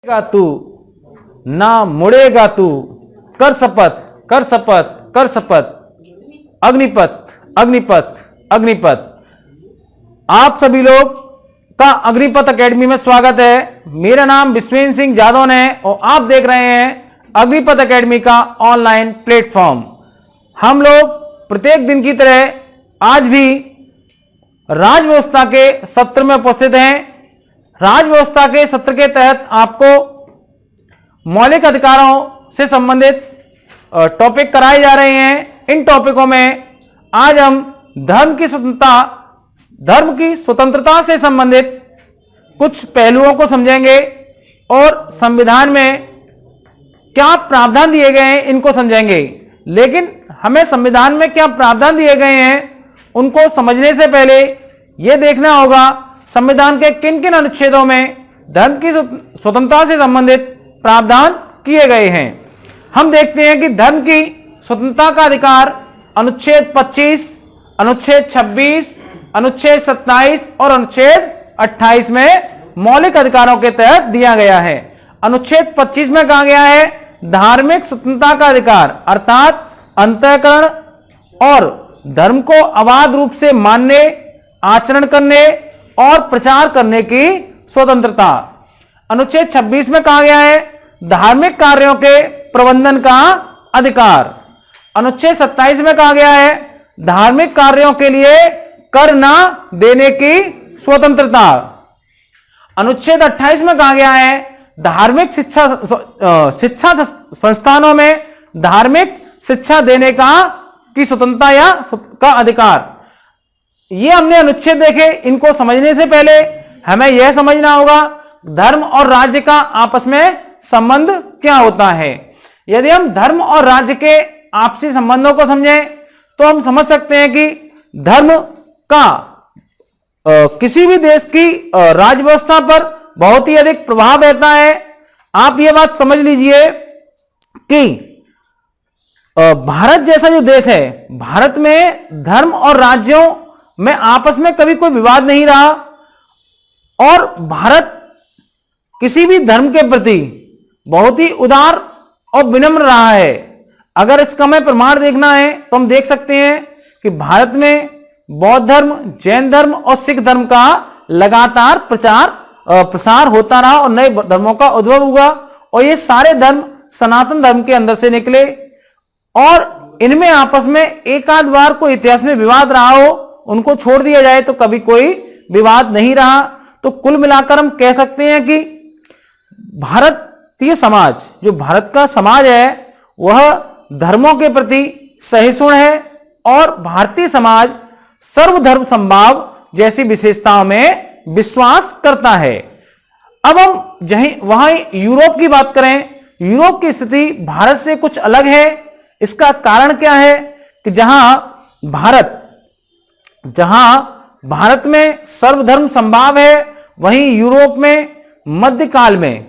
तू ना मुड़ेगा तू, कर शपथ कर शपथ कर शपथ, अग्निपथ अग्निपथ अग्निपथ। आप सभी लोग का अग्निपथ एकेडमी में स्वागत है। मेरा नाम विश्वेंद्र सिंह जादौन है और आप देख रहे हैं अग्निपथ एकेडमी का ऑनलाइन प्लेटफॉर्म। हम लोग प्रत्येक दिन की तरह आज भी राज व्यवस्था के सत्र में उपस्थित हैं। राज व्यवस्था के सत्र के तहत आपको मौलिक अधिकारों से संबंधित टॉपिक कराए जा रहे हैं। इन टॉपिकों में आज हम धर्म की स्वतंत्रता से संबंधित कुछ पहलुओं को समझेंगे और संविधान में क्या प्रावधान दिए गए हैं इनको समझेंगे। लेकिन हमें संविधान में क्या प्रावधान दिए गए हैं उनको समझने से पहले यह देखना होगा संविधान के किन किन अनुच्छेदों में धर्म की स्वतंत्रता से संबंधित प्रावधान किए गए हैं। हम देखते हैं कि धर्म की स्वतंत्रता का अधिकार अनुच्छेद 25, अनुच्छेद 26, अनुच्छेद 27 और अनुच्छेद 28 में मौलिक अधिकारों के तहत दिया गया है। अनुच्छेद 25 में कहा गया है धार्मिक स्वतंत्रता का अधिकार अर्थात अंतःकरण और धर्म को अबाध रूप से मानने, आचरण करने और प्रचार करने की स्वतंत्रता। अनुच्छेद 26 में कहा गया है धार्मिक कार्यों के प्रबंधन का अधिकार। अनुच्छेद 27 में कहा गया है धार्मिक कार्यों के लिए कर न देने की स्वतंत्रता। अनुच्छेद 28 में कहा गया है धार्मिक शिक्षा संस्थानों में धार्मिक शिक्षा देने की स्वतंत्रता या का अधिकार। ये हमने अनुच्छेद देखे। इनको समझने से पहले हमें यह समझना होगा धर्म और राज्य का आपस में संबंध क्या होता है। यदि हम धर्म और राज्य के आपसी संबंधों को समझें तो हम समझ सकते हैं कि धर्म का किसी भी देश की राज्य व्यवस्था पर बहुत ही अधिक प्रभाव रहता है। आप यह बात समझ लीजिए कि भारत जैसा जो देश है, भारत में धर्म और राज्यों में आपस में कभी कोई विवाद नहीं रहा और भारत किसी भी धर्म के प्रति बहुत ही उदार और विनम्र रहा है। अगर इसका हमें प्रमाण देखना है तो हम देख सकते हैं कि भारत में बौद्ध धर्म, जैन धर्म और सिख धर्म का लगातार प्रसार होता रहा और नए धर्मों का उद्भव हुआ और ये सारे धर्म सनातन धर्म के अंदर से निकले और इनमें आपस में एक आध बार कोई इतिहास में विवाद रहा हो, उनको छोड़ दिया जाए तो कभी कोई विवाद नहीं रहा। तो कुल मिलाकर हम कह सकते हैं कि भारतीय समाज, जो भारत का समाज है, वह धर्मों के प्रति सहिष्णु है और भारतीय समाज सर्वधर्म समभाव जैसी विशेषताओं में विश्वास करता है। अब हम वहां यूरोप की बात करें, यूरोप की स्थिति भारत से कुछ अलग है। इसका कारण क्या है कि जहां भारत में सर्वधर्म समभाव है, वहीं यूरोप में मध्यकाल में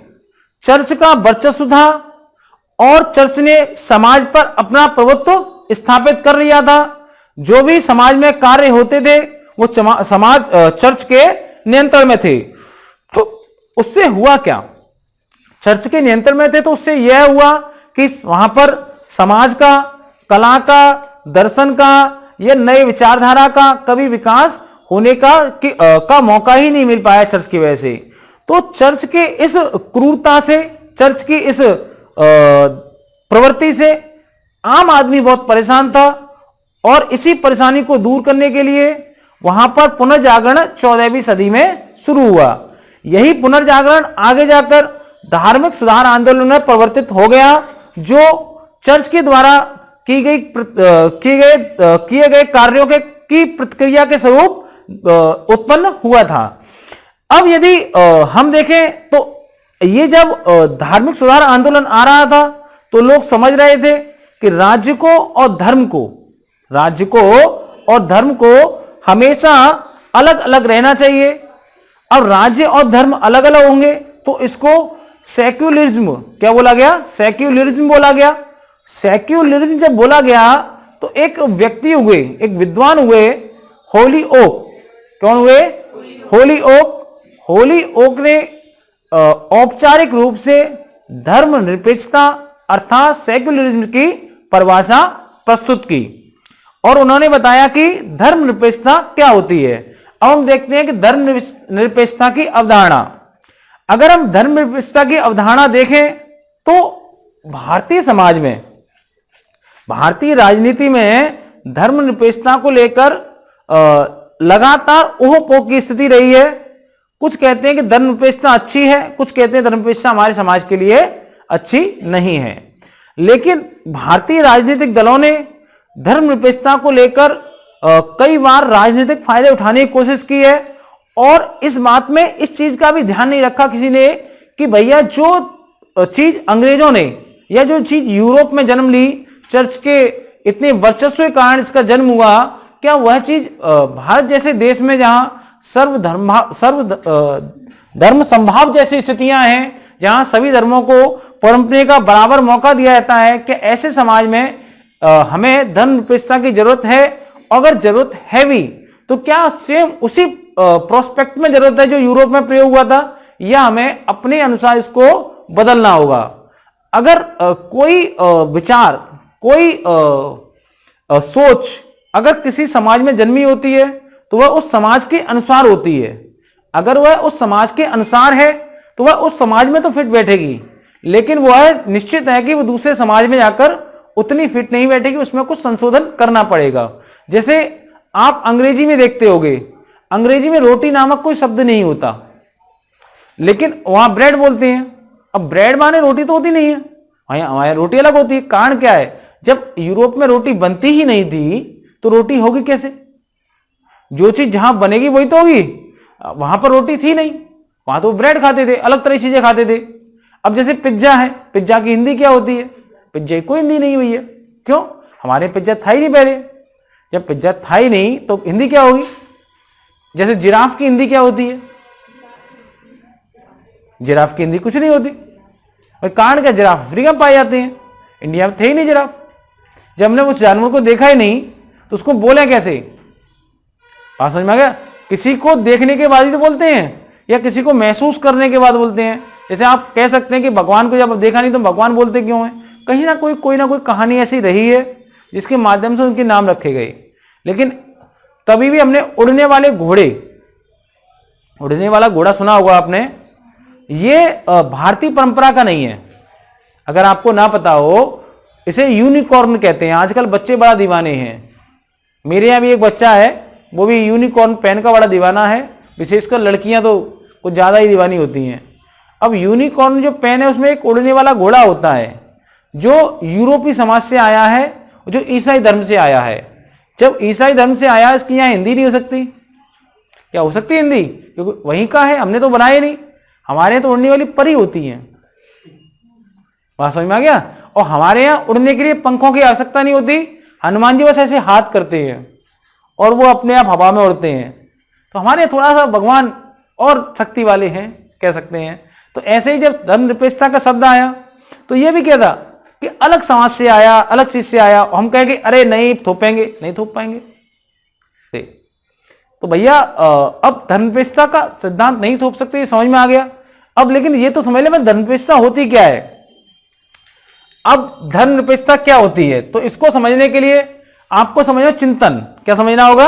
चर्च का वर्चस्व था और चर्च ने समाज पर अपना प्रभुत्व स्थापित कर लिया था। जो भी समाज में कार्य होते थे वो समाज चर्च के नियंत्रण में थे। तो उससे हुआ क्या, चर्च के नियंत्रण में थे तो उससे यह हुआ कि वहां पर समाज का, कला का, दर्शन का या नए विचारधारा का कभी विकास होने का मौका ही नहीं मिल पाया चर्च की वजह से। तो चर्च के इस क्रूरता से, चर्च की इस प्रवृत्ति से आम आदमी बहुत परेशान था और इसी परेशानी को दूर करने के लिए वहां पर पुनर्जागरण 14वीं सदी में शुरू हुआ। यही पुनर्जागरण आगे जाकर धार्मिक सुधार आंदोलन में परिवर्तित हो गया, जो चर्च के द्वारा किए गए कार्यों की प्रतिक्रिया के स्वरूप उत्पन्न हुआ था। अब यदि हम देखें तो ये जब धार्मिक सुधार आंदोलन आ रहा था तो लोग समझ रहे थे कि राज्य को और धर्म को हमेशा अलग अलग रहना चाहिए। अब राज्य और धर्म अलग अलग होंगे तो इसको सेक्युलरिज्म क्या बोला गया, सेक्युलरिज्म बोला गया। सेक्युलरिज्म जब बोला गया तो एक व्यक्ति हुए, एक विद्वान हुए, होली ओक। कौन हुए? होली ओक ने औपचारिक रूप से धर्मनिरपेक्षता अर्थात सेक्युलरिज्म की परिभाषा प्रस्तुत की और उन्होंने बताया कि धर्मनिरपेक्षता क्या होती है। अब हम देखते हैं कि धर्मनिरपेक्षता की अवधारणा, अगर हम धर्मनिरपेक्षता की अवधारणा देखें तो भारतीय समाज में, भारतीय राजनीति में धर्मनिरपेक्षता को लेकर लगातार ओहोपोह की स्थिति रही है। कुछ कहते हैं कि धर्मनिरपेक्षता अच्छी है, कुछ कहते हैं धर्मनिरपेक्षता हमारे समाज के लिए अच्छी नहीं है। लेकिन भारतीय राजनीतिक दलों ने धर्मनिरपेक्षता को लेकर कई बार राजनीतिक फायदे उठाने की कोशिश की है और इस बात में इस चीज का भी ध्यान नहीं रखा किसी ने कि भैया जो चीज अंग्रेजों ने या जो चीज यूरोप में जन्म ली, चर्च के इतने वर्चस्व के कारण इसका जन्म हुआ, क्या वह चीज भारत जैसे देश में जहां धर्म संभाव जैसी स्थितियां हैं, जहां सभी धर्मों को परंपरा का बराबर मौका दिया जाता है, कि ऐसे समाज में हमें धर्मनिरपेक्षता की जरूरत है। अगर जरूरत है भी तो क्या सेम उसी प्रोस्पेक्ट में जरूरत है जो यूरोप में प्रयोग हुआ था, या हमें अपने अनुसार इसको बदलना होगा। अगर कोई विचार, कोई सोच अगर किसी समाज में जन्मी होती है तो वह उस समाज के अनुसार होती है। अगर वह उस समाज के अनुसार है तो वह उस समाज में तो फिट बैठेगी, लेकिन वह निश्चित है कि वह दूसरे समाज में जाकर उतनी फिट नहीं बैठेगी, उसमें कुछ संशोधन करना पड़ेगा। जैसे आप अंग्रेजी में देखते होंगे, अंग्रेजी में रोटी नामक कोई शब्द नहीं होता, लेकिन वहां ब्रेड बोलते हैं। अब ब्रेड माने रोटी तो होती नहीं है, हमारी रोटी अलग होती है। कारण क्या है? जब यूरोप में रोटी बनती ही नहीं थी तो रोटी होगी कैसे? जो चीज जहां बनेगी वही तो होगी। वहां पर रोटी थी नहीं, वहां तो ब्रेड खाते थे, अलग तरह की चीजें खाते थे। अब जैसे पिज्जा है, पिज्जा की हिंदी क्या होती है? पिज्जा की कोई हिंदी नहीं भैया। क्यों? हमारे पिज्जा था ही नहीं पहले। जब पिज्जा था ही नहीं तो हिंदी क्या होगी? जैसे जिराफ की हिंदी क्या होती है? जिराफ की हिंदी कुछ नहीं होती। भाई कारण क्या? जिराफ अफ्रीका में पाए जाते हैं, इंडिया में थे ही नहीं जिराफ। जब हमने उस जानवर को देखा ही नहीं तो उसको बोले कैसे? बात समझ में आ गया? किसी को देखने के बाद ही तो बोलते हैं, या किसी को महसूस करने के बाद बोलते हैं। जैसे आप कह सकते हैं कि भगवान को जब देखा नहीं तो भगवान बोलते क्यों हैं? कहीं ना कोई ना कोई कहानी ऐसी रही है जिसके माध्यम से उनके नाम रखे गए। लेकिन तभी भी हमने उड़ने वाले घोड़े, उड़ने वाला घोड़ा सुना होगा आपने, ये भारतीय परंपरा का नहीं है। अगर आपको ना पता हो, इसे यूनिकॉर्न कहते हैं। आजकल बच्चे बड़ा दीवाने हैं। मेरे यहाँ भी एक बच्चा है, वो भी यूनिकॉर्न पेन का बड़ा दीवाना है। विशेषकर लड़कियां तो कुछ ज्यादा ही दीवानी होती हैं। अब यूनिकॉर्न जो पेन है उसमें एक उड़ने वाला घोड़ा होता है, जो यूरोपीय समाज से आया है, जो ईसाई धर्म से आया है। जब ईसाई धर्म से आया, इसकी यहाँ हिंदी नहीं हो सकती। क्या हो सकती है हिंदी? क्योंकि वहीं का है, हमने तो बनाया नहीं। हमारे यहाँ तो उड़ने वाली परी होती है। बात समझ में आ गया? और हमारे यहाँ उड़ने के लिए पंखों की आवश्यकता नहीं होती। हनुमान जी बस ऐसे हाथ करते हैं और वो अपने आप हवा में उड़ते हैं। तो हमारे थोड़ा सा भगवान और शक्ति वाले हैं, कह सकते हैं। तो ऐसे ही जब धर्मनिरपेक्षता का शब्द आया तो ये भी क्या था कि अलग समाज से आया, अलग चीज से आया। हम कहेंगे अरे नहीं थोपेंगे, नहीं थोप पाएंगे। तो भैया अब धर्मनिरपेक्षता का सिद्धांत नहीं थोप सकते, ये समझ में आ गया। अब लेकिन ये तो समझ ले मैं धर्मनिरपेक्षता होती क्या है। अब धर्मनिरपेक्षता क्या होती है, तो इसको समझने के लिए आपको समझना चिंतन। क्या समझना होगा?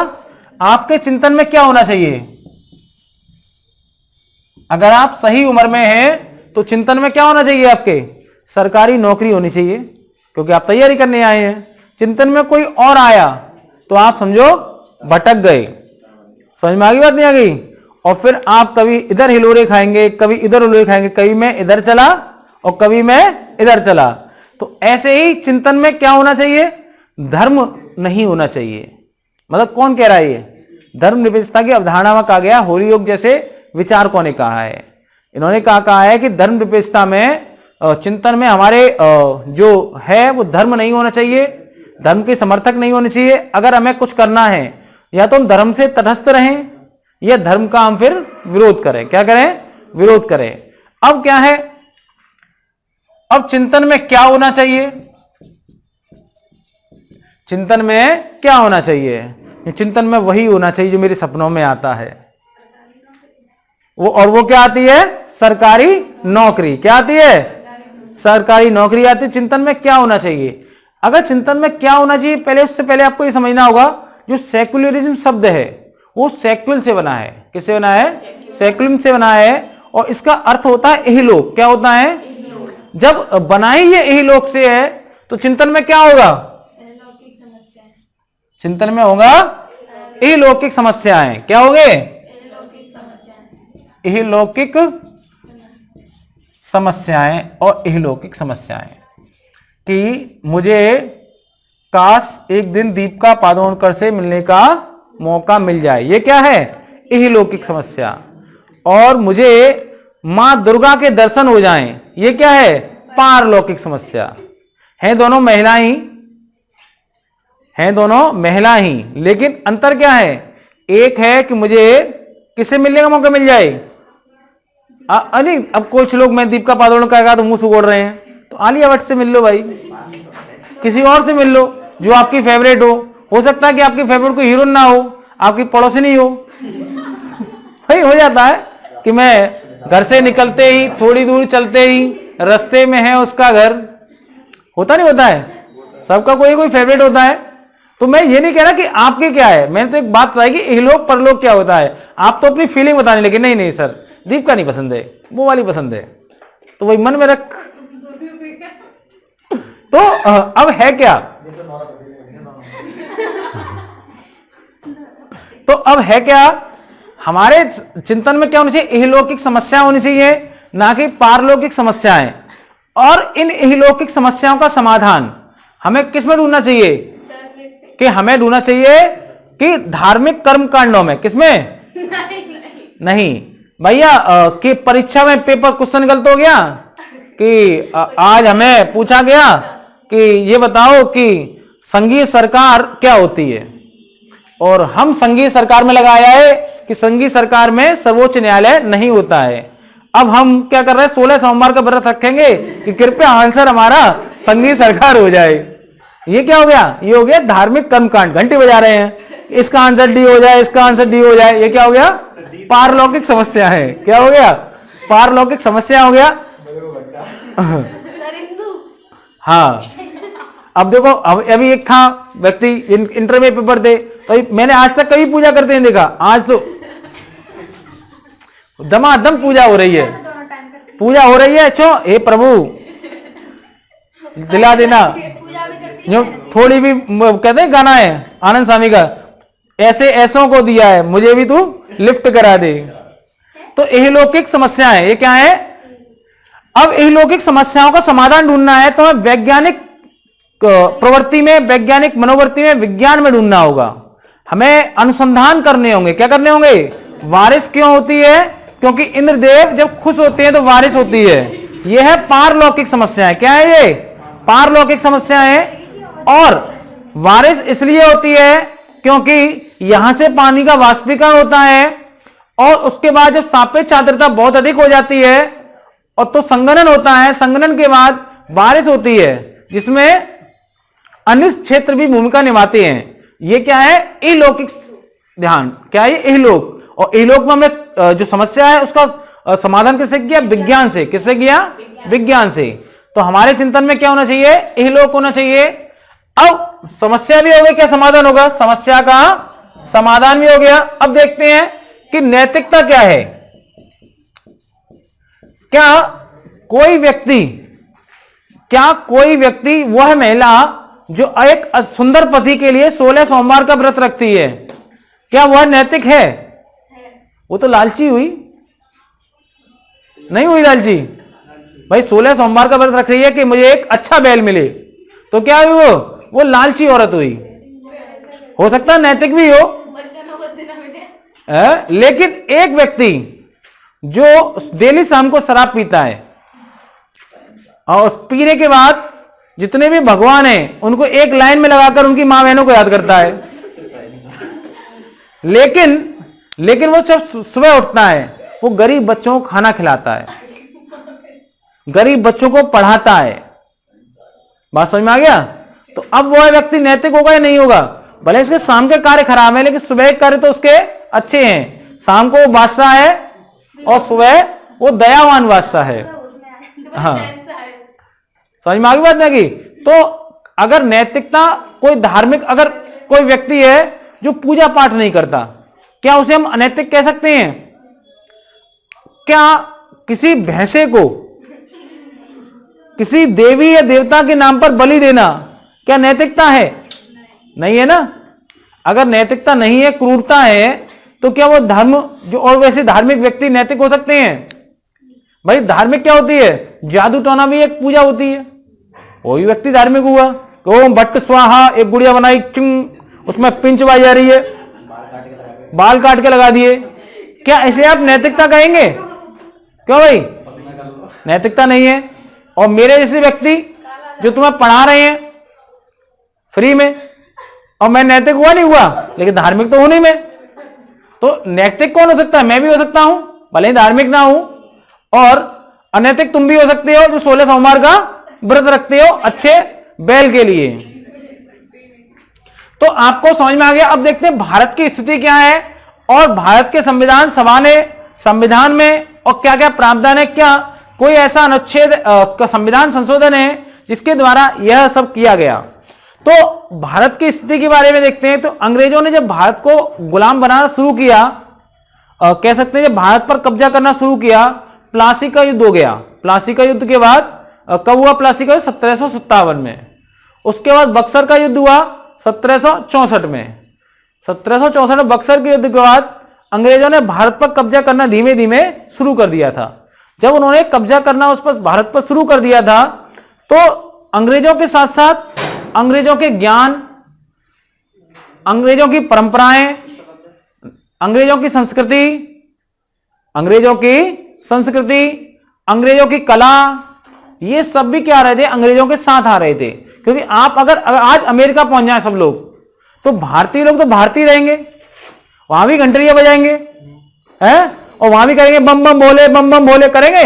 आपके चिंतन में क्या होना चाहिए? अगर आप सही उम्र में हैं तो चिंतन में क्या होना चाहिए? आपके सरकारी नौकरी होनी चाहिए, क्योंकि आप तैयारी करने आए हैं। चिंतन में कोई और आया तो आप समझो भटक गए। समझ में आ गई बात? नहीं आ गई? और फिर आप कभी इधर हिलोरे खाएंगे, कभी इधर हिलोरे खाएंगे, कभी मैं इधर चला और कभी मैं इधर चला। तो ऐसे ही चिंतन में क्या होना चाहिए? धर्म नहीं होना चाहिए। मतलब कौन कह रहा है ये? धर्मनिरपेक्षता की अवधारणा में कहा गया, होलीयोग जैसे विचारकों ने कहा है। इन्होंने कहा है कि धर्मनिरपेक्षता में चिंतन में हमारे जो है वो धर्म नहीं होना चाहिए, धर्म के समर्थक नहीं होने चाहिए। अगर हमें कुछ करना है या तो हम धर्म से तटस्थ रहें या धर्म का हम फिर विरोध करें। क्या करें? विरोध करें। अब क्या है? अब चिंतन में क्या होना चाहिए? चिंतन में क्या होना चाहिए? चिंतन में वही होना चाहिए जो मेरे सपनों में आता है। वो क्या आती है? सरकारी नौकरी। क्या आती है? सरकारी नौकरी आती है। चिंतन में क्या होना चाहिए? अगर चिंतन में क्या होना चाहिए, पहले उससे पहले आपको ये समझना होगा, जो सेक्युलरिज्म शब्द है वो सेक्युल से बना है। किससे बना है? सेक्युलम से बना है। और इसका अर्थ होता है इहलोक। क्या होता है? जब बनाई ये इहलोक से है तो चिंतन में क्या होगा? चिंतन में होगा इहलौकिक समस्याएं। क्या होंगे? इहलौकिक समस्याएं और इहलौकिक समस्याएं कि मुझे काश एक दिन दीपिका पादुकोण से मिलने का मौका मिल जाए। ये क्या है? इहलौकिक समस्या। और मुझे मां दुर्गा के दर्शन हो जाएं। ये क्या है? पारलौकिक समस्या। हैं दोनों महिला ही, हैं दोनों महिला ही, लेकिन अंतर क्या है? एक है कि मुझे किससे मिलने का मौका मिल जाए। अरे अब कुछ लोग मैं दीपिका पादुकोण कहेगा तो मुंह सुगोड़ रहे हैं, तो आलिया भट्ट से मिल लो भाई, किसी और से मिल लो जो आपकी फेवरेट हो सकता है कि आपकी फेवरेट कोई हीरोइन ना हो, आपकी पड़ोसिनी हो। भाई हो जाता है कि मैं घर से निकलते ही थोड़ी दूर चलते ही रास्ते में है उसका घर। होता नहीं होता है? सबका कोई कोई फेवरेट होता है। तो मैं ये नहीं कह रहा कि आपके क्या है, मैंने तो एक बात बताई कि इहलोक परलोक क्या होता है। आप तो अपनी फीलिंग बताने लगे, नहीं नहीं सर दीपिका नहीं पसंद है, वो वाली पसंद है, तो वही मन में रख। तो अब है क्या? तो अब है क्या? हमारे चिंतन में क्या होनी चाहिए? इहलौकिक समस्या होनी चाहिए, ना कि पारलौकिक समस्याएं। और इन इहलौकिक समस्याओं का समाधान हमें किस में ढूंढना चाहिए? कि हमें ढूंढना चाहिए कि धार्मिक कर्म कांडों में। किसमें? नहीं भैया कि परीक्षा में पेपर क्वेश्चन गलत हो गया कि आज हमें पूछा गया कि ये बताओ कि संघीय सरकार क्या होती है, और हम संघीय सरकार में लगाया है कि संघीय सरकार में सर्वोच्च न्यायालय नहीं होता है। अब हम क्या कर रहे हैं? 16 सोमवार का व्रत रखेंगे कि कृपया आंसर हमारा संघीय सरकार हो जाए। ये क्या हो गया? ये हो गया धार्मिक कर्मकांड। घंटी बजा रहे हैं, इसका आंसर डी हो जाए, इसका आंसर डी हो जाए। ये क्या हो गया? पारलौकिक समस्या है। क्या हो गया? पारलौकिक समस्या हो गया। हाँ अब देखो, अभी एक था व्यक्ति इंटर में पेपर दे, तो मैंने आज तक कभी पूजा करते नहीं देखा, आज तो दमादम पूजा हो रही है। पूजा हो रही है। अच्छा हे प्रभु दिला देना। जो थोड़ी भी कहते हैं गाना है आनंद स्वामी का, ऐसे ऐसों को दिया है मुझे भी तू लिफ्ट करा दे। तो इहलौकिक समस्याएं ये क्या है? अब इहलौकिक समस्याओं का समाधान ढूंढना है तो हमें वैज्ञानिक प्रवृत्ति में, वैज्ञानिक मनोवृत्ति में, विज्ञान में ढूंढना होगा। हमें अनुसंधान करने होंगे। क्या करने होंगे? बारिश क्यों होती है? क्योंकि इंद्रदेव जब खुश होते हैं तो बारिश होती है। यह है पारलौकिक समस्याएं। क्या है ये? पारलौकिक समस्याएं। और बारिश इसलिए होती है क्योंकि यहां से पानी का वाष्पीकरण होता है, और उसके बाद जब सापेक्ष आर्द्रता बहुत अधिक हो जाती है और तो संघनन होता है। संघनन के बाद बारिश होती है, जिसमें अनिष्ट क्षेत्र भी भूमिका निभाते हैं। ये क्या है? इहलौकिक ध्यान। क्या है ये? इहलोक। और इहलोक में हमने जो समस्या है उसका समाधान किससे किया? विज्ञान से। किससे किया? विज्ञान से। तो हमारे चिंतन में क्या होना चाहिए? इहलोक होना चाहिए। अब समस्या भी हो गई, क्या समाधान होगा? समस्या का समाधान भी हो गया। अब देखते हैं कि नैतिकता क्या है। क्या कोई व्यक्ति वह महिला जो एक सुंदर पति के लिए 16 सोमवार का व्रत रखती है, क्या वह नैतिक है? वो तो लालची हुई, नहीं हुई लालची भाई। 16 सोमवार का व्रत रख रही है कि मुझे एक अच्छा बैल मिले, तो क्या हुई? वो लालची औरत हुई। हो सकता है नैतिक भी हो। लेकिन एक व्यक्ति जो डेली शाम को शराब पीता है और पीने के बाद जितने भी भगवान हैं उनको एक लाइन में लगाकर उनकी मां बहनों को याद करता है, लेकिन वो जब सुबह उठता है वो गरीब बच्चों को खाना खिलाता है, गरीब बच्चों को पढ़ाता है। बात समझ में आ गया? तो अब वह व्यक्ति नैतिक होगा या नहीं होगा? भले उसके शाम के कार्य खराब है, लेकिन सुबह के कार्य तो उसके अच्छे हैं। शाम को बादशाह है, और सुबह वो दयावान बादशाह है। हाँ, समझ में आ गई बात ना की? तो अगर नैतिकता, कोई धार्मिक अगर कोई व्यक्ति है जो पूजा पाठ नहीं करता, क्या उसे हम अनैतिक कह सकते हैं? क्या किसी भैंसे को किसी देवी या देवता के नाम पर बलि देना क्या नैतिकता है? नहीं है ना। अगर नैतिकता नहीं है, क्रूरता है, तो क्या वो धर्म जो, और वैसे धार्मिक व्यक्ति नैतिक हो सकते हैं? भाई धार्मिक क्या होती है? जादू टोना भी एक पूजा होती है। कोई व्यक्ति धार्मिक हुआ, ओम भट्ट स्वाहा, एक गुड़िया बनाई, चिंग, उसमें पिंच बजाई जा रही है, बाल काट के लगा दिए, क्या ऐसे आप नैतिकता कहेंगे? क्यों भाई? नैतिकता नहीं है। और मेरे जैसे व्यक्ति जो तुम्हें पढ़ा रहे हैं फ्री में, और मैं नैतिक हुआ नहीं हुआ, लेकिन धार्मिक तो हूं नहीं मैं। तो नैतिक कौन हो सकता है? मैं भी हो सकता हूं, भले ही धार्मिक ना हूं। और अनैतिक तुम भी हो सकते हो, जो 16 सोमवार का व्रत रखते हो अच्छे बैल के लिए। तो आपको समझ में आ गया। अब देखते हैं भारत की स्थिति क्या है, और भारत के संविधान सभा ने संविधान में और क्या क्या प्रावधान है, क्या कोई ऐसा अनुच्छेद संविधान संशोधन है जिसके द्वारा यह सब किया गया। तो भारत की स्थिति के बारे में देखते हैं। तो अंग्रेजों ने जब भारत को गुलाम बनाना शुरू किया, कह सकते हैं जब भारत पर कब्जा करना शुरू किया, प्लासी का युद्ध हो गया। प्लासी का युद्ध के बाद कब हुआ प्लासी का युद्ध? 1757 में। उसके बाद बक्सर का युद्ध हुआ 1764 में। 1764 में बक्सर के युद्ध के बाद अंग्रेजों ने भारत पर कब्जा करना धीमे धीमे शुरू कर दिया था। जब उन्होंने कब्जा करना उस पर भारत पर शुरू कर दिया था, तो अंग्रेजों के साथ साथ अंग्रेजों के ज्ञान, अंग्रेजों की परंपराएं, अंग्रेजों की संस्कृति, अंग्रेजों की कला, ये सब भी क्या आ रहे थे? अंग्रेजों के साथ आ रहे थे। क्योंकि आप अगर आज अमेरिका पहुंच जाए सब लोग, तो भारतीय लोग तो भारतीय रहेंगे, वहां भी घंटरियां बजाएंगे हैं, और वहां भी करेंगे बम बम भोले, बम बम भोले करेंगे।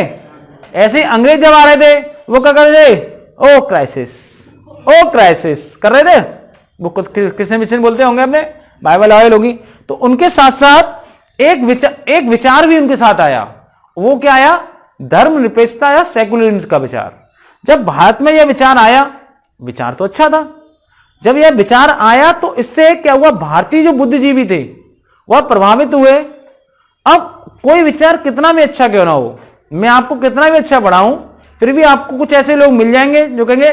ऐसे अंग्रेज जब आ रहे थे, वो क्या कर रहे थे? ओ क्राइसिस, ओ क्राइसिस कर रहे थे। वो कुछ किसने विचन बोलते होंगे अपने बाइबल आयल होगी। तो उनके साथ साथ एक विचार भी उनके साथ आया। वो क्या आया? धर्मनिरपेक्षता या सेकुलरिज्म का विचार। जब भारत में यह विचार आया, विचार तो अच्छा था, जब यह विचार आया तो इससे क्या हुआ? भारतीय जो बुद्धिजीवी थे वह प्रभावित हुए। अब कोई विचार कितना भी अच्छा क्यों ना हो, मैं आपको कितना भी अच्छा पढ़ाऊं, फिर भी आपको कुछ ऐसे लोग मिल जाएंगे जो कहेंगे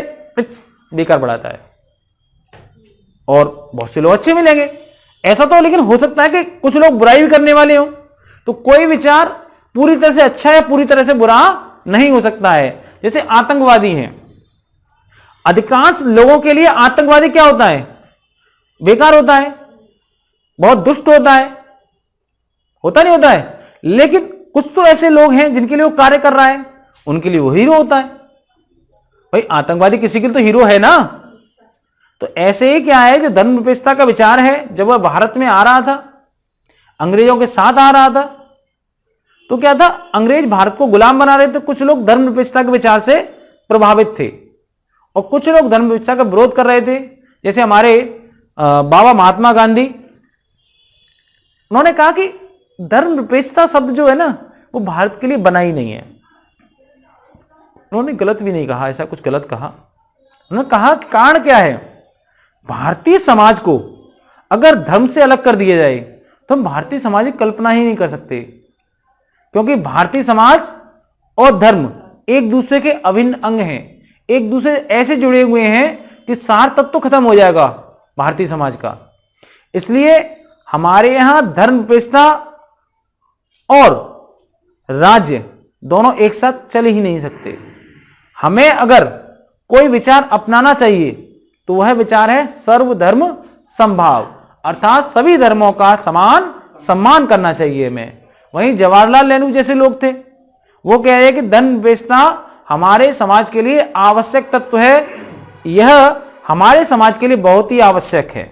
बेकार पढ़ाता है, और बहुत से लोग अच्छे मिलेंगे। ऐसा तो लेकिन हो सकता है कि कुछ लोग बुराई भी करने वाले हो। तो कोई विचार पूरी तरह से अच्छा या पूरी तरह से बुरा नहीं हो सकता है। जैसे आतंकवादी हैं, अधिकांश लोगों के लिए आतंकवादी क्या होता है? बेकार होता है, बहुत दुष्ट होता है, होता नहीं होता है। लेकिन कुछ तो ऐसे लोग हैं जिनके लिए वो कार्य कर रहा है, उनके लिए वो हीरो होता है। भाई आतंकवादी किसी के लिए तो हीरो है ना। तो ऐसे ही क्या है, जो धर्मनिरपेक्षता का विचार है, जब वह भारत में आ रहा था, अंग्रेजों के साथ आ रहा था, तो क्या था? अंग्रेज भारत को गुलाम बना रहे थे। कुछ लोग धर्मनिरपेक्षता के विचार से प्रभावित थे, और कुछ लोग धर्मनिरपेक्षता का विरोध कर रहे थे। जैसे हमारे बाबा महात्मा गांधी, उन्होंने कहा कि धर्मनिरपेक्षता शब्द जो है ना, वो भारत के लिए बना ही नहीं है। उन्होंने गलत भी नहीं कहा, ऐसा कुछ गलत कहा। उन्होंने कहा कि कारण क्या है? भारतीय समाज को अगर धर्म से अलग कर दिया जाए तो हम भारतीय समाज की कल्पना ही नहीं कर सकते। क्योंकि भारतीय समाज और धर्म एक दूसरे के अभिन्न अंग हैं, एक दूसरे ऐसे जुड़े हुए हैं कि सार तत्व खत्म हो जाएगा भारतीय समाज का। इसलिए हमारे यहां धर्मनिरपेक्षता और राज्य दोनों एक साथ चल ही नहीं सकते। हमें अगर कोई विचार अपनाना चाहिए तो वह विचार है सर्वधर्म समभाव, अर्थात सभी धर्मों का समान सम्मान करना चाहिए हमें। वहीं जवाहरलाल नेहरू जैसे लोग थे, वो कह रहे हैं कि धर्मनिरपेक्षता हमारे समाज के लिए आवश्यक तत्व है, यह हमारे समाज के लिए बहुत ही आवश्यक है।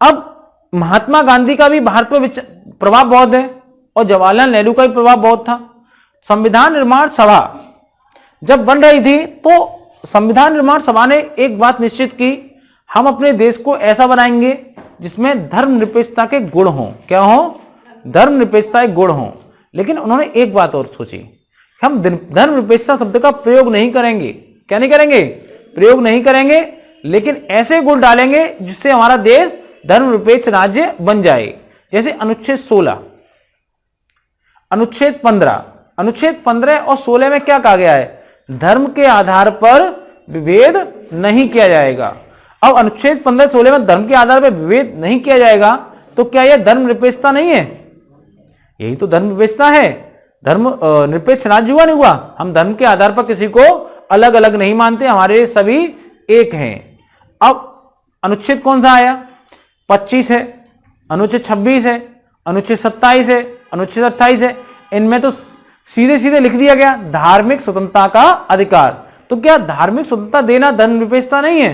अब महात्मा गांधी का भी भारत पर प्रभाव बहुत है, और जवाहरलाल नेहरू का भी प्रभाव बहुत था। संविधान निर्माण सभा जब बन रही थी, तो संविधान निर्माण सभा ने एक बात निश्चित की, हम अपने देश को ऐसा बनाएंगे जिसमें धर्मनिरपेक्षता के गुण हों। क्या हों? धर्मनिरपेक्षता के गुण हों। लेकिन उन्होंने एक बात और सोची, हम धर्मनिरपेक्षता शब्द का प्रयोग नहीं करेंगे। क्या नहीं करेंगे? प्रयोग नहीं करेंगे, लेकिन ऐसे गुण डालेंगे जिससे हमारा देश धर्मनिरपेक्ष राज्य बन जाए। जैसे अनुच्छेद 16, अनुच्छेद 15, अनुच्छेद 15 और 16 में क्या कहा गया है? धर्म के आधार पर विभेद नहीं किया जाएगा। अब अनुच्छेद 15-16 में धर्म के आधार पर विभेद नहीं किया जाएगा, तो क्या यह धर्मनिरपेक्षता नहीं है? यही तो धर्मनिरपेक्षता है। धर्म निरपेक्ष राज्य हुआ नहीं हुआ? हम धर्म के आधार पर किसी को अलग अलग नहीं मानते, हमारे सभी एक हैं। अब अनुच्छेद कौन सा आया? 25 है, अनुच्छेद 26 है, अनुच्छेद 27 है, अनुच्छेद 28 है। इनमें तो सीधे सीधे लिख दिया गया धार्मिक स्वतंत्रता का अधिकार। तो क्या धार्मिक स्वतंत्रता देना धर्मनिरपेक्षता नहीं है?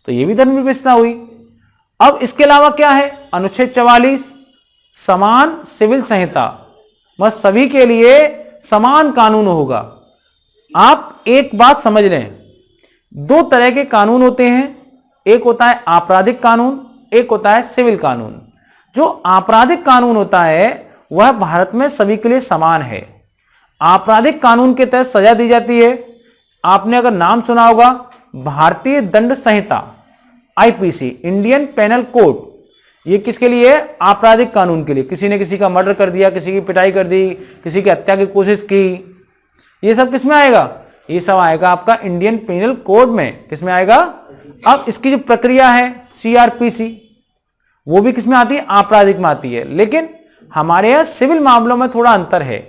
तो यह भी धर्मनिरपेक्षता हुई। अब इसके अलावा क्या है? अनुच्छेद 44, समान सिविल संहिता, बस सभी के लिए समान कानून होगा। आप एक बात समझ लें, दो तरह के कानून होते हैं, एक होता है आपराधिक कानून, एक होता है सिविल कानून। जो आपराधिक कानून होता है वह भारत में सभी के लिए समान है। आपराधिक कानून के तहत सजा दी जाती है। आपने अगर नाम सुना होगा भारतीय दंड संहिता, आईपीसी, इंडियन पेनल कोड, ये किसके लिए? आपराधिक कानून के लिए। किसी ने किसी का मर्डर कर दिया, किसी की पिटाई कर दी, किसी की हत्या की कोशिश की, ये सब किस में आएगा? ये सब आएगा आपका इंडियन पेनल कोड में। किस में आएगा? अब इसकी जो प्रक्रिया है सीआरपीसी, वो भी किस में आती है? आपराधिक में आती है। लेकिन हमारे यहां सिविल मामलों में थोड़ा अंतर है।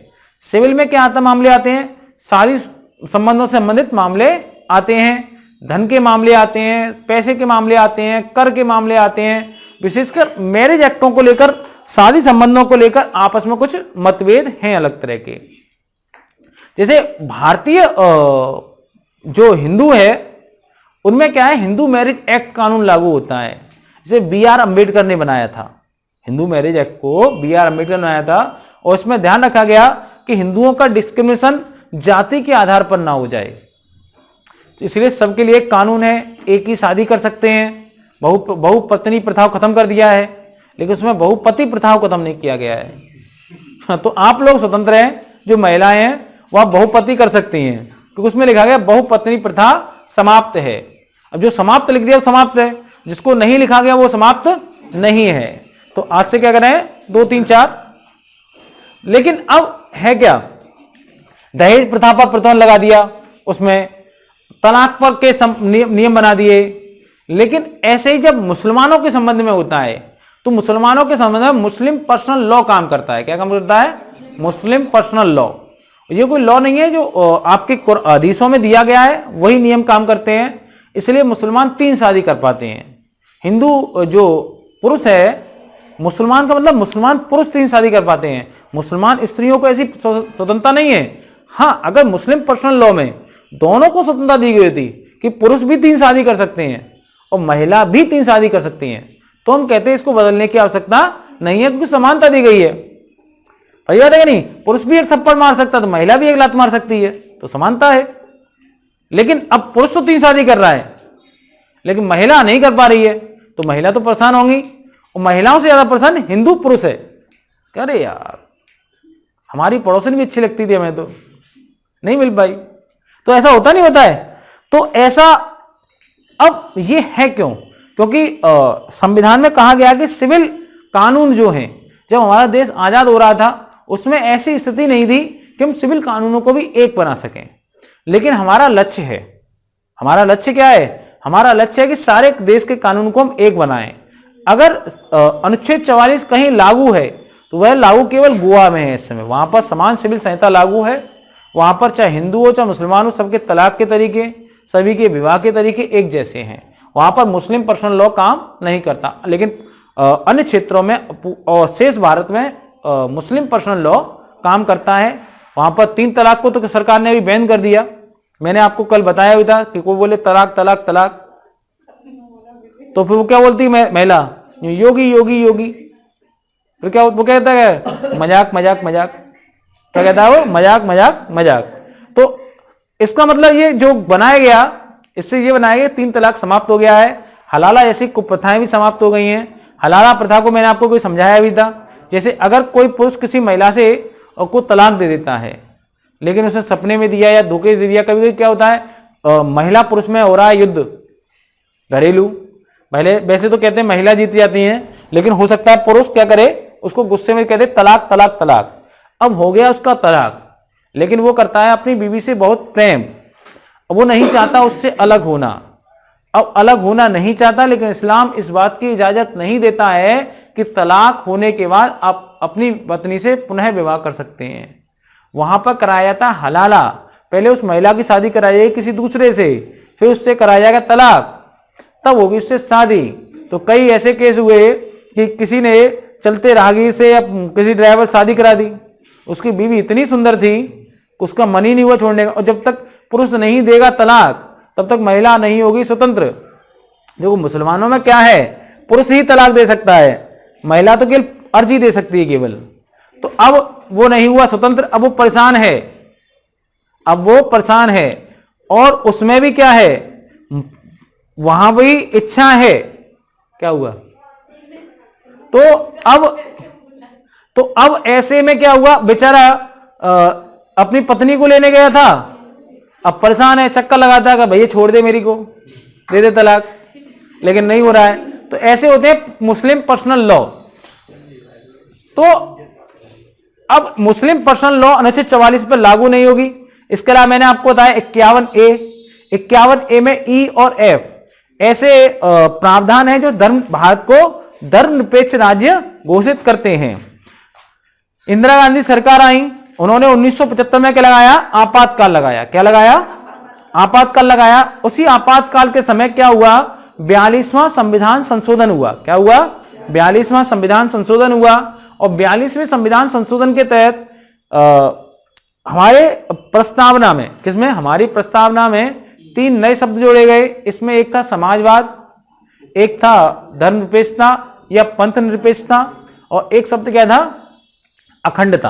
सिविल में क्या आता मामले आते हैं? सारी संबंधों से संबंधित मामले आते हैं, धन के मामले आते हैं, पैसे के मामले आते हैं, कर के मामले आते हैं। विशेषकर मैरिज एक्टों को लेकर, शादी संबंधों को लेकर आपस में कुछ मतभेद हैं अलग तरह के। जैसे भारतीय जो हिंदू है उनमें क्या है? हिंदू मैरिज एक्ट कानून लागू होता है। जैसे बी.आर. अंबेडकर ने बनाया था, हिंदू मैरिज एक्ट को बी.आर. अंबेडकर ने बनाया था, और इसमें ध्यान रखा गया कि हिंदुओं का डिस्क्रिमिनेशन जाति के आधार पर ना हो जाए। इसलिए सबके लिए एक कानून है, एक ही शादी कर सकते हैं। बहुपत्नी प्रथा को खत्म कर दिया है, लेकिन उसमें बहुपति प्रथा को खत्म नहीं किया गया है। तो आप लोग स्वतंत्र हैं, जो महिलाएं हैं वह बहुपति कर सकती हैं, क्योंकि उसमें लिखा गया बहुपत्नी प्रथा समाप्त है। अब जो समाप्त लिख दिया वो समाप्त है, जिसको नहीं लिखा गया वो समाप्त नहीं है। तो आज से क्या करें? 2, 3, 4। लेकिन अब है क्या? दहेज प्रथा पर प्रतिबंध लगा दिया, उसमें तलाक पर के नियम बना दिए। लेकिन ऐसे ही जब मुसलमानों के संबंध में होता है, तो मुसलमानों के संबंध में मुस्लिम पर्सनल लॉ काम करता है। क्या काम करता है? मुस्लिम पर्सनल लॉ। ये कोई लॉ नहीं है जो आपके हदीसों में दिया गया है, वही नियम काम करते हैं। इसलिए मुसलमान 3 शादी कर पाते हैं। हिंदू जो पुरुष है, मुसलमान का मतलब मुसलमान पुरुष 3 शादी कर पाते हैं। मुसलमान स्त्रियों को ऐसी स्वतंत्रता नहीं है। हाँ, अगर मुस्लिम पर्सनल लॉ में दोनों को स्वतंत्रता दी गई थी कि पुरुष भी 3 शादी कर सकते हैं और महिला भी 3 शादी कर सकती हैं, तो हम कहते हैं इसको बदलने की आवश्यकता नहीं है, क्योंकि समानता दी गई है। भैया देखिए, नहीं, पुरुष भी एक थप्पड़ मार सकता है तो महिला भी एक लात मार सकती है, तो समानता है। लेकिन अब पुरुष तो 3 शादी कर रहा है, लेकिन महिला नहीं कर पा रही है, तो महिला तो परेशान होंगी। और महिलाओं से ज्यादा परेशान हिंदू पुरुष है। कह रहे यार, हमारी पड़ोसन भी अच्छी लगती थी, हमें तो नहीं मिल पाई। तो ऐसा होता नहीं होता है? तो ऐसा अब ये है क्यों? क्योंकि संविधान में कहा गया कि सिविल कानून जो हैं, जब हमारा देश आजाद हो रहा था उसमें ऐसी स्थिति नहीं थी कि हम सिविल कानूनों को भी एक बना सकें। लेकिन हमारा लक्ष्य है, हमारा लक्ष्य क्या है? हमारा लक्ष्य है कि सारे देश के कानून को हम एक बनाएं। अगर अनुच्छेद 44 कहीं लागू है तो वह लागू केवल गोवा में है। इस समय वहां पर समान सिविल संहिता लागू है। वहां पर चाहे हिंदू हो चाहे मुसलमान हो, सबके तलाक के तरीके, सभी के विवाह के तरीके एक जैसे हैं। वहां पर मुस्लिम पर्सनल लॉ काम नहीं करता। लेकिन अन्य क्षेत्रों में और शेष भारत में मुस्लिम पर्सनल लॉ काम करता है। वहां पर 3 तलाक को तो सरकार ने अभी बैन कर दिया। मैंने आपको कल बताया भी था कि कोई बोले तलाक तलाक तलाक, तो फिर वो क्या बोलती है महिला? योगी योगी योगी। फिर क्या वो कहता है? मजाक मजाक मजाक। क्या कहता है वो? मजाक मजाक मजाक। तो इसका मतलब ये जो बनाया गया, इससे ये बनाया गया 3 तलाक समाप्त हो गया है। हलाला जैसी कुप्रथाएं भी समाप्त हो गई हैं। हलाला प्रथा को मैंने आपको कोई समझाया भी था। जैसे अगर कोई पुरुष किसी महिला से और को तलाक दे देता है, लेकिन उसने सपने में दिया या धोखे से दिया। कभी कभी क्या होता है, महिला पुरुष में हो रहा है युद्ध घरेलू, पहले वैसे तो कहते हैं महिला जीत जाती है, लेकिन हो सकता है पुरुष क्या करे, उसको गुस्से में कहते तलाक तलाक तलाक। अब हो गया उसका तलाक, लेकिन वो करता है अपनी बीवी से बहुत प्रेम, वो नहीं चाहता उससे अलग होना। अब अलग होना नहीं चाहता, लेकिन इस्लाम इस बात की इजाजत नहीं देता है कि तलाक होने के बाद आप अपनी पत्नी से पुनः विवाह कर सकते हैं। वहां पर कराया जाता हलाला, पहले उस महिला की शादी कराई जाएगी किसी दूसरे से, फिर उससे कराया जाएगा तलाक, तब होगी उससे शादी। तो कई ऐसे केस हुए कि किसी ने चलते राहगीर से या किसी ड्राइवर शादी करा दी, उसकी बीवी इतनी सुंदर थी उसका मन ही नहीं हुआ छोड़ने का, और जब तक पुरुष नहीं देगा तलाक तब तक महिला नहीं होगी स्वतंत्र। देखो मुसलमानों में क्या है, पुरुष ही तलाक दे सकता है, महिला तो केवल अर्जी दे सकती है केवल। तो अब वो नहीं हुआ स्वतंत्र, अब वो परेशान है, अब वो परेशान है। और उसमें भी क्या है, वहां भी इच्छा है, क्या हुआ, तो अब ऐसे में क्या हुआ, बेचारा अपनी पत्नी को लेने गया था, अब परेशान है, चक्कर लगाता है कि भैया छोड़ दे मेरी को, दे दे तलाक, लेकिन नहीं हो रहा है। तो ऐसे होते हैं मुस्लिम पर्सनल लॉ। तो अब मुस्लिम पर्सनल लॉ अनुच्छेद 44 पर लागू नहीं होगी। इसके अलावा मैंने आपको बताया 51A में ई और एफ ऐसे प्रावधान है जो भारत को धर्मनिरपेक्ष राज्य घोषित करते हैं। इंदिरा गांधी सरकार आई, उन्होंने 1975 में क्या लगाया, आपातकाल लगाया। क्या लगाया, आपातकाल लगाया। उसी आपातकाल के समय क्या हुआ, 42वां संविधान संशोधन हुआ। क्या हुआ, 42वां संविधान संशोधन हुआ। और 42वें संविधान संशोधन के तहत हमारे प्रस्तावना में, किसमें, हमारी प्रस्तावना में 3 नए शब्द जोड़े गए। इसमें एक था समाजवाद, एक था धर्मनिरपेक्षता या पंथ निरपेक्षता, और एक शब्द क्या था, अखंडता।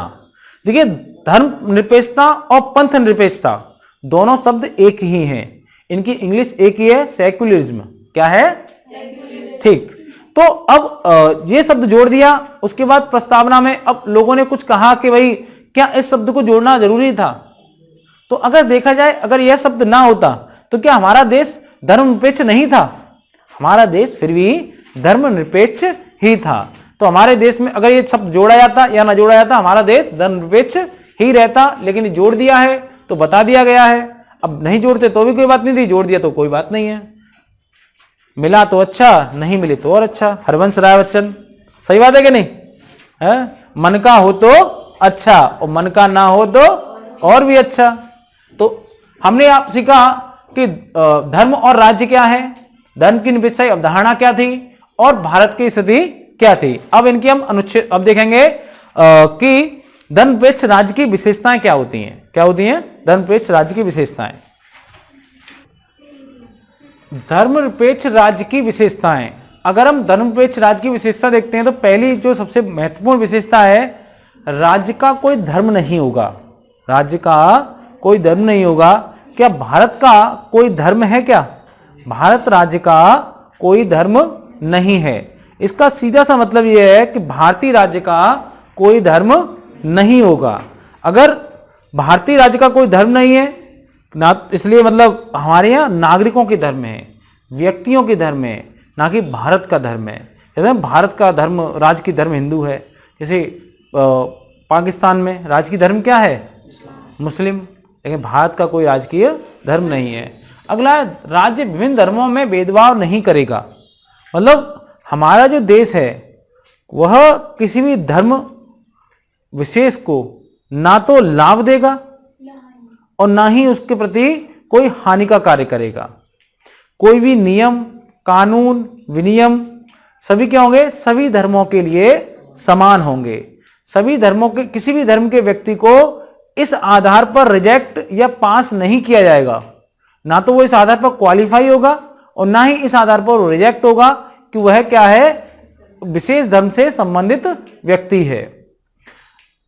देखिए धर्मनिरपेक्षता और पंथ निरपेक्षता दोनों शब्द एक ही हैं, इनकी इंग्लिश एक ही है, सेक्युलरिज्म। क्या है, ठीक। तो अब ये शब्द जोड़ दिया। उसके बाद प्रस्तावना में अब लोगों ने कुछ कहा कि भाई क्या इस शब्द को जोड़ना जरूरी था। तो अगर देखा जाए, अगर यह शब्द ना होता तो क्या हमारा देश धर्मनिरपेक्ष नहीं था, हमारा देश फिर भी धर्मनिरपेक्ष ही था। तो हमारे देश में अगर ये शब्द जोड़ा जाता या ना जोड़ा जाता, हमारा देश धर्मनिरपेक्ष ही रहता। लेकिन जोड़ दिया है तो बता दिया गया है, अब नहीं जोड़ते तो भी कोई बात नहीं थी, जोड़ दिया तो कोई बात नहीं है। मिला तो अच्छा, नहीं मिले तो और अच्छा। हरवंश राय बच्चन, सही बात है कि नहीं है? मन का हो तो अच्छा और मन का ना हो तो और भी अच्छा। तो हमने आपसे कहा कि धर्म और राज्य क्या है, धर्म की निरपेक्षता अवधारणा क्या थी और भारत की स्थिति क्या थी। अब इनकी हम अनुच्छेद अब देखेंगे कि धर्मनिरपेक्ष राज्य की विशेषताएं क्या होती हैं। क्या होती हैं धर्मनिरपेक्ष राज्य की विशेषताएं। धर्मनिरपेक्ष राज्य की विशेषताएं, अगर हम धर्मनिरपेक्ष राज्य की विशेषता देखते हैं तो पहली जो सबसे महत्वपूर्ण विशेषता है, राज्य का कोई धर्म नहीं होगा। राज्य का कोई धर्म नहीं होगा। क्या भारत का कोई धर्म है? क्या भारत राज्य का कोई धर्म नहीं है। इसका सीधा सा मतलब यह है कि भारतीय राज्य का कोई धर्म नहीं होगा। अगर भारतीय राज्य का कोई धर्म नहीं है ना, इसलिए मतलब हमारे यहाँ नागरिकों के धर्म है, व्यक्तियों के धर्म है, ना कि भारत का धर्म है। जैसे भारत का धर्म, राज्य की धर्म हिंदू है, जैसे पाकिस्तान में राज्य की धर्म क्या है, मुस्लिम, लेकिन भारत का कोई राजकीय धर्म नहीं है। अगला, राज्य विभिन्न धर्मों में भेदभाव नहीं करेगा। मतलब हमारा जो देश है वह किसी भी धर्म विशेष को ना तो लाभ देगा और ना ही उसके प्रति कोई हानि का कार्य करेगा। कोई भी नियम, कानून, विनियम सभी क्या होंगे, सभी धर्मों के लिए समान होंगे। सभी धर्मों के, किसी भी धर्म के व्यक्ति को इस आधार पर रिजेक्ट या पास नहीं किया जाएगा। ना तो वो इस आधार पर क्वालिफाई होगा और ना ही इस आधार पर रिजेक्ट होगा कि वह क्या है, विशेष धर्म से संबंधित व्यक्ति है।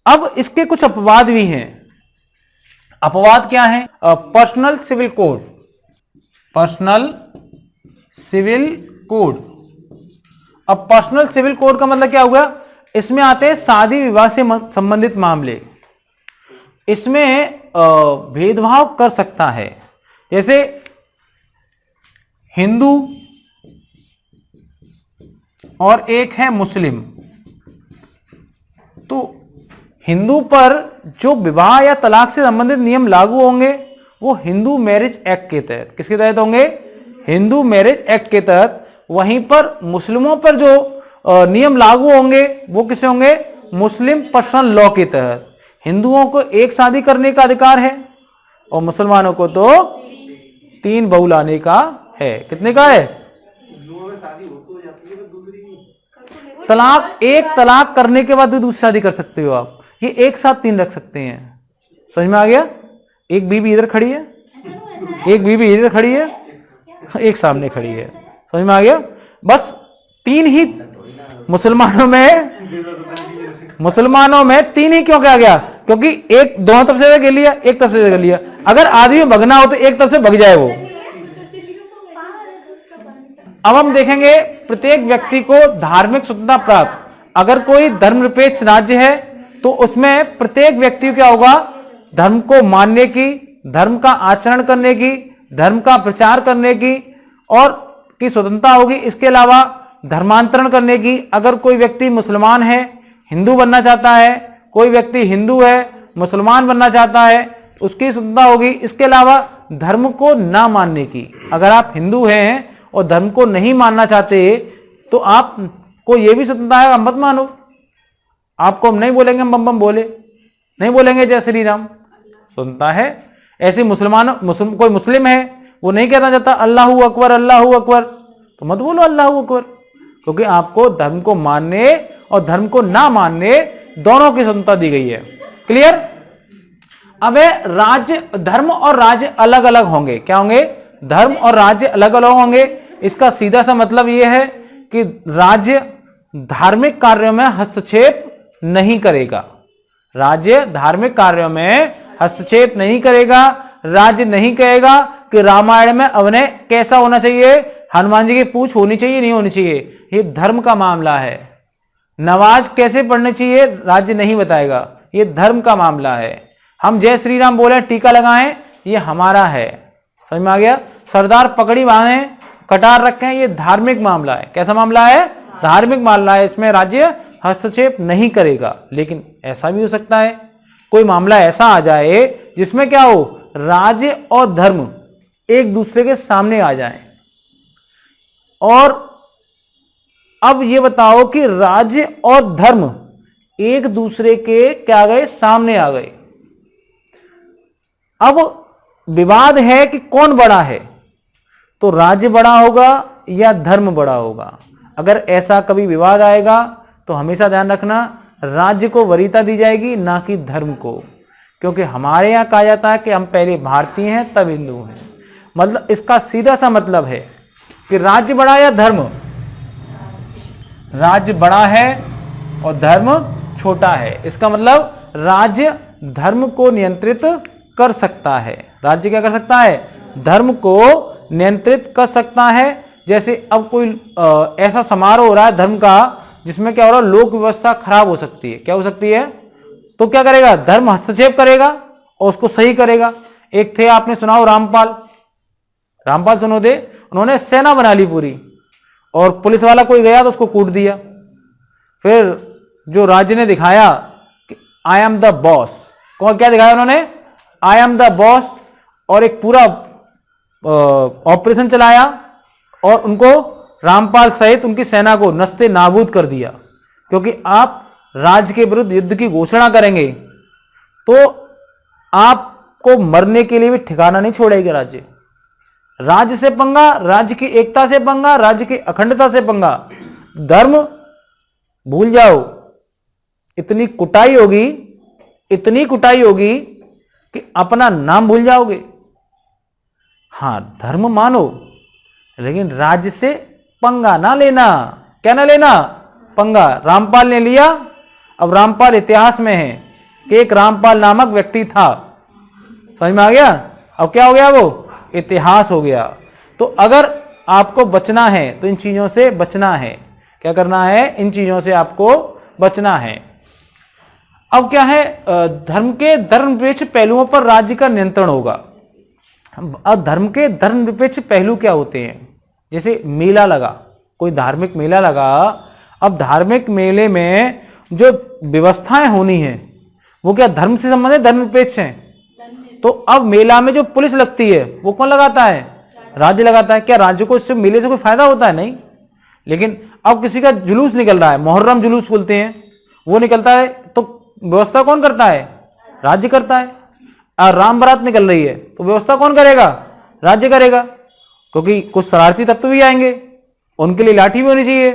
अब इसके कुछ अपवाद भी हैं। अपवाद क्या है? Personal civil code. Personal civil code. अब पर्सनल सिविल कोड का मतलब क्या हुआ, इसमें आते हैं शादी विवाह से संबंधित मामले। इसमें भेदभाव कर सकता है। जैसे हिंदू और एक है मुस्लिम, तो हिंदू पर जो विवाह या तलाक से संबंधित नियम लागू होंगे वो हिंदू मैरिज एक्ट के तहत, किसके तहत होंगे? हिंदू मैरिज एक्ट के तहत। वहीं पर मुस्लिमों पर जो नियम लागू होंगे वो किसे होंगे? मुस्लिम पर्सनल लॉ के तहत। हिंदुओं को एक शादी करने का अधिकार है और मुसलमानों को तो 3 बहू लाने का है। कितने का है? तलाक, एक तलाक करने के बाद भी दूसरी शादी कर सकते हो आप। ये एक साथ 3 रख सकते हैं। समझ में आ गया? एक बीबी इधर खड़ी है, एक बीबी इधर खड़ी है, एक सामने खड़ी है। समझ में आ गया? बस 3 ही मुसलमानों में 3 ही क्यों कहा गया? क्योंकि एक दोनों तरफ से कर लिया, एक तरफ से कर लिया। अगर आदमी भगना हो तो एक तरफ से भग जाए वो। अब हम देखेंगे प्रत्येक व्यक्ति को धार्मिक स्वतंत्रता प्राप्त। अगर कोई धर्मनिरपेक्ष राज्य है तो उसमें प्रत्येक व्यक्ति क्या होगा? धर्म को मानने की, धर्म का आचरण करने की, धर्म का प्रचार करने की और की स्वतंत्रता होगी। इसके अलावा धर्मांतरण करने की। अगर कोई व्यक्ति मुसलमान है, हिंदू बनना चाहता है, कोई व्यक्ति हिंदू है, मुसलमान बनना चाहता है, उसकी स्वतंत्रता होगी। इसके अलावा धर्म को ना मानने की। अगर आप हिंदू हैं और धर्म को नहीं मानना चाहते तो आपको यह भी स्वतंत्रता है, मत मानो। आपको हम नहीं बोलेंगे हम बम बम बोले, नहीं बोलेंगे जय श्री राम, स्वतंत्रता है। ऐसे कोई मुस्लिम है, वो नहीं कहना चाहता अल्लाहू अकबर अल्लाहू अकबर, तो मत बोलो अल्लाहू अकबर, क्योंकि आपको धर्म को मानने और धर्म को ना मानने दोनों की स्वतंत्रता दी गई है। क्लियर? अब राज्य, धर्म और राज्य अलग अलग होंगे। क्या होंगे? धर्म और राज्य अलग अलग होंगे। इसका सीधा सा मतलब यह है कि राज्य धार्मिक कार्यों में हस्तक्षेप नहीं करेगा। राज्य धार्मिक कार्यों में हस्तक्षेप नहीं करेगा। राज्य नहीं कहेगा कि रामायण में अभिनय कैसा होना चाहिए, हनुमान जी की पूंछ होनी चाहिए नहीं होनी चाहिए। ये धर्म का मामला है। नमाज कैसे पढ़नी चाहिए राज्य नहीं बताएगा, ये धर्म का मामला है। हम जय श्री राम बोले, टीका लगाएं, ये हमारा है। समझ में आ गया? सरदार पगड़ी बांधे, कटार रखें, ये धार्मिक मामला है। कैसा मामला है? धार्मिक मामला है। इसमें राज्य हस्तक्षेप नहीं करेगा। लेकिन ऐसा भी हो सकता है कोई मामला ऐसा आ जाए जिसमें क्या हो, राज्य और धर्म एक दूसरे के सामने आ जाएं। और अब ये बताओ कि राज्य और धर्म एक दूसरे के क्या गए? सामने आ गए। अब विवाद है कि कौन बड़ा है, तो राज्य बड़ा होगा या धर्म बड़ा होगा। अगर ऐसा कभी विवाद आएगा तो हमेशा ध्यान रखना राज्य को वरीयता दी जाएगी, ना कि धर्म को। क्योंकि हमारे यहां कहा जाता है कि हम पहले भारतीय हैं तब हिंदू हैं। मतलब इसका सीधा सा मतलब है कि राज्य बड़ा या धर्म, राज्य बड़ा है और धर्म छोटा है। इसका मतलब राज्य धर्म को नियंत्रित कर सकता है। राज्य क्या कर सकता है? धर्म को नियंत्रित कर सकता है। जैसे अब कोई ऐसा समारोह हो रहा है धर्म का जिसमें क्या हो रहा है, लोक व्यवस्था खराब हो सकती है। क्या हो सकती है? तो क्या करेगा? धर्म हस्तक्षेप करेगा और उसको सही करेगा। एक थे, आपने सुना हो, रामपाल। रामपाल सुनो दे, उन्होंने सेना बना ली पूरी, और पुलिस वाला कोई गया तो उसको कूट दिया। फिर जो राज्य ने दिखाया कि आई एम द बॉस, कौन क्या दिखाया उन्होंने? आई एम द बॉस, और एक पूरा ऑपरेशन चलाया और उनको, रामपाल सहित उनकी सेना को नस्ते नाबूद कर दिया। क्योंकि आप राज्य के विरुद्ध युद्ध की घोषणा करेंगे तो आपको मरने के लिए भी ठिकाना नहीं छोड़ेगा राज्य। राज्य से पंगा, राज्य की एकता से पंगा, राज्य की अखंडता से पंगा। धर्म भूल जाओ, इतनी कुटाई होगी, इतनी कुटाई होगी कि अपना नाम भूल जाओगे। हां, धर्म मानो लेकिन राज्य से पंगा ना लेना। क्या ना लेना? पंगा। रामपाल ने लिया। अब रामपाल इतिहास में है कि एक रामपाल नामक व्यक्ति था। समझ में आ गया? अब क्या हो गया? वो इतिहास हो गया। तो अगर आपको बचना है तो इन चीजों से बचना है। क्या करना है? इन चीजों से आपको बचना है। अब क्या है, धर्म के धर्मनिरपेक्ष पहलुओं पर राज्य का नियंत्रण होगा। अब धर्म के धर्मनिरपेक्ष पहलू क्या होते हैं? जैसे मेला लगा, कोई धार्मिक मेला लगा, अब धार्मिक मेले में जो व्यवस्थाएं होनी है वो क्या धर्म से संबंधित, धर्मनिरपेक्ष हैं? तो अब मेला में जो पुलिस लगती है वो कौन लगाता है? राज्य लगाता है। क्या राज्य को इससे मेले से कोई फायदा होता है? नहीं। लेकिन अब किसी का जुलूस निकल रहा है, मुहर्रम जुलूस बोलते हैं, वो निकलता है तो व्यवस्था कौन करता है? राज्य करता है। और राम बारात निकल रही है तो व्यवस्था कौन करेगा? राज्य करेगा। क्योंकि कुछ शरारती तत्व भी आएंगे, उनके लिए लाठी भी होनी चाहिए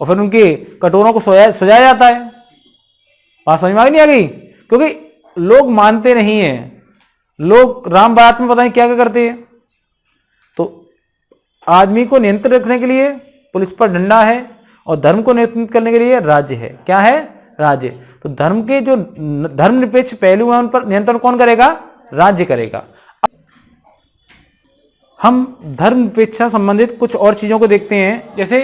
और फिर उनके कटोरों को सजाया जाता है। बात समझ में आ नहीं? क्योंकि लोग मानते नहीं हैं, लोग राम बारात में पता नहीं क्या क्या करते हैं। तो आदमी को नियंत्रित रखने के लिए पुलिस पर डंडा है और धर्म को नियंत्रित करने के लिए राज्य है। क्या है? राज्य। तो धर्म के जो धर्मनिरपेक्ष पहलू हैं उन पर नियंत्रण कौन करेगा? राज्य करेगा। हम धर्मनिरपेक्षता संबंधित कुछ और चीजों को देखते हैं। जैसे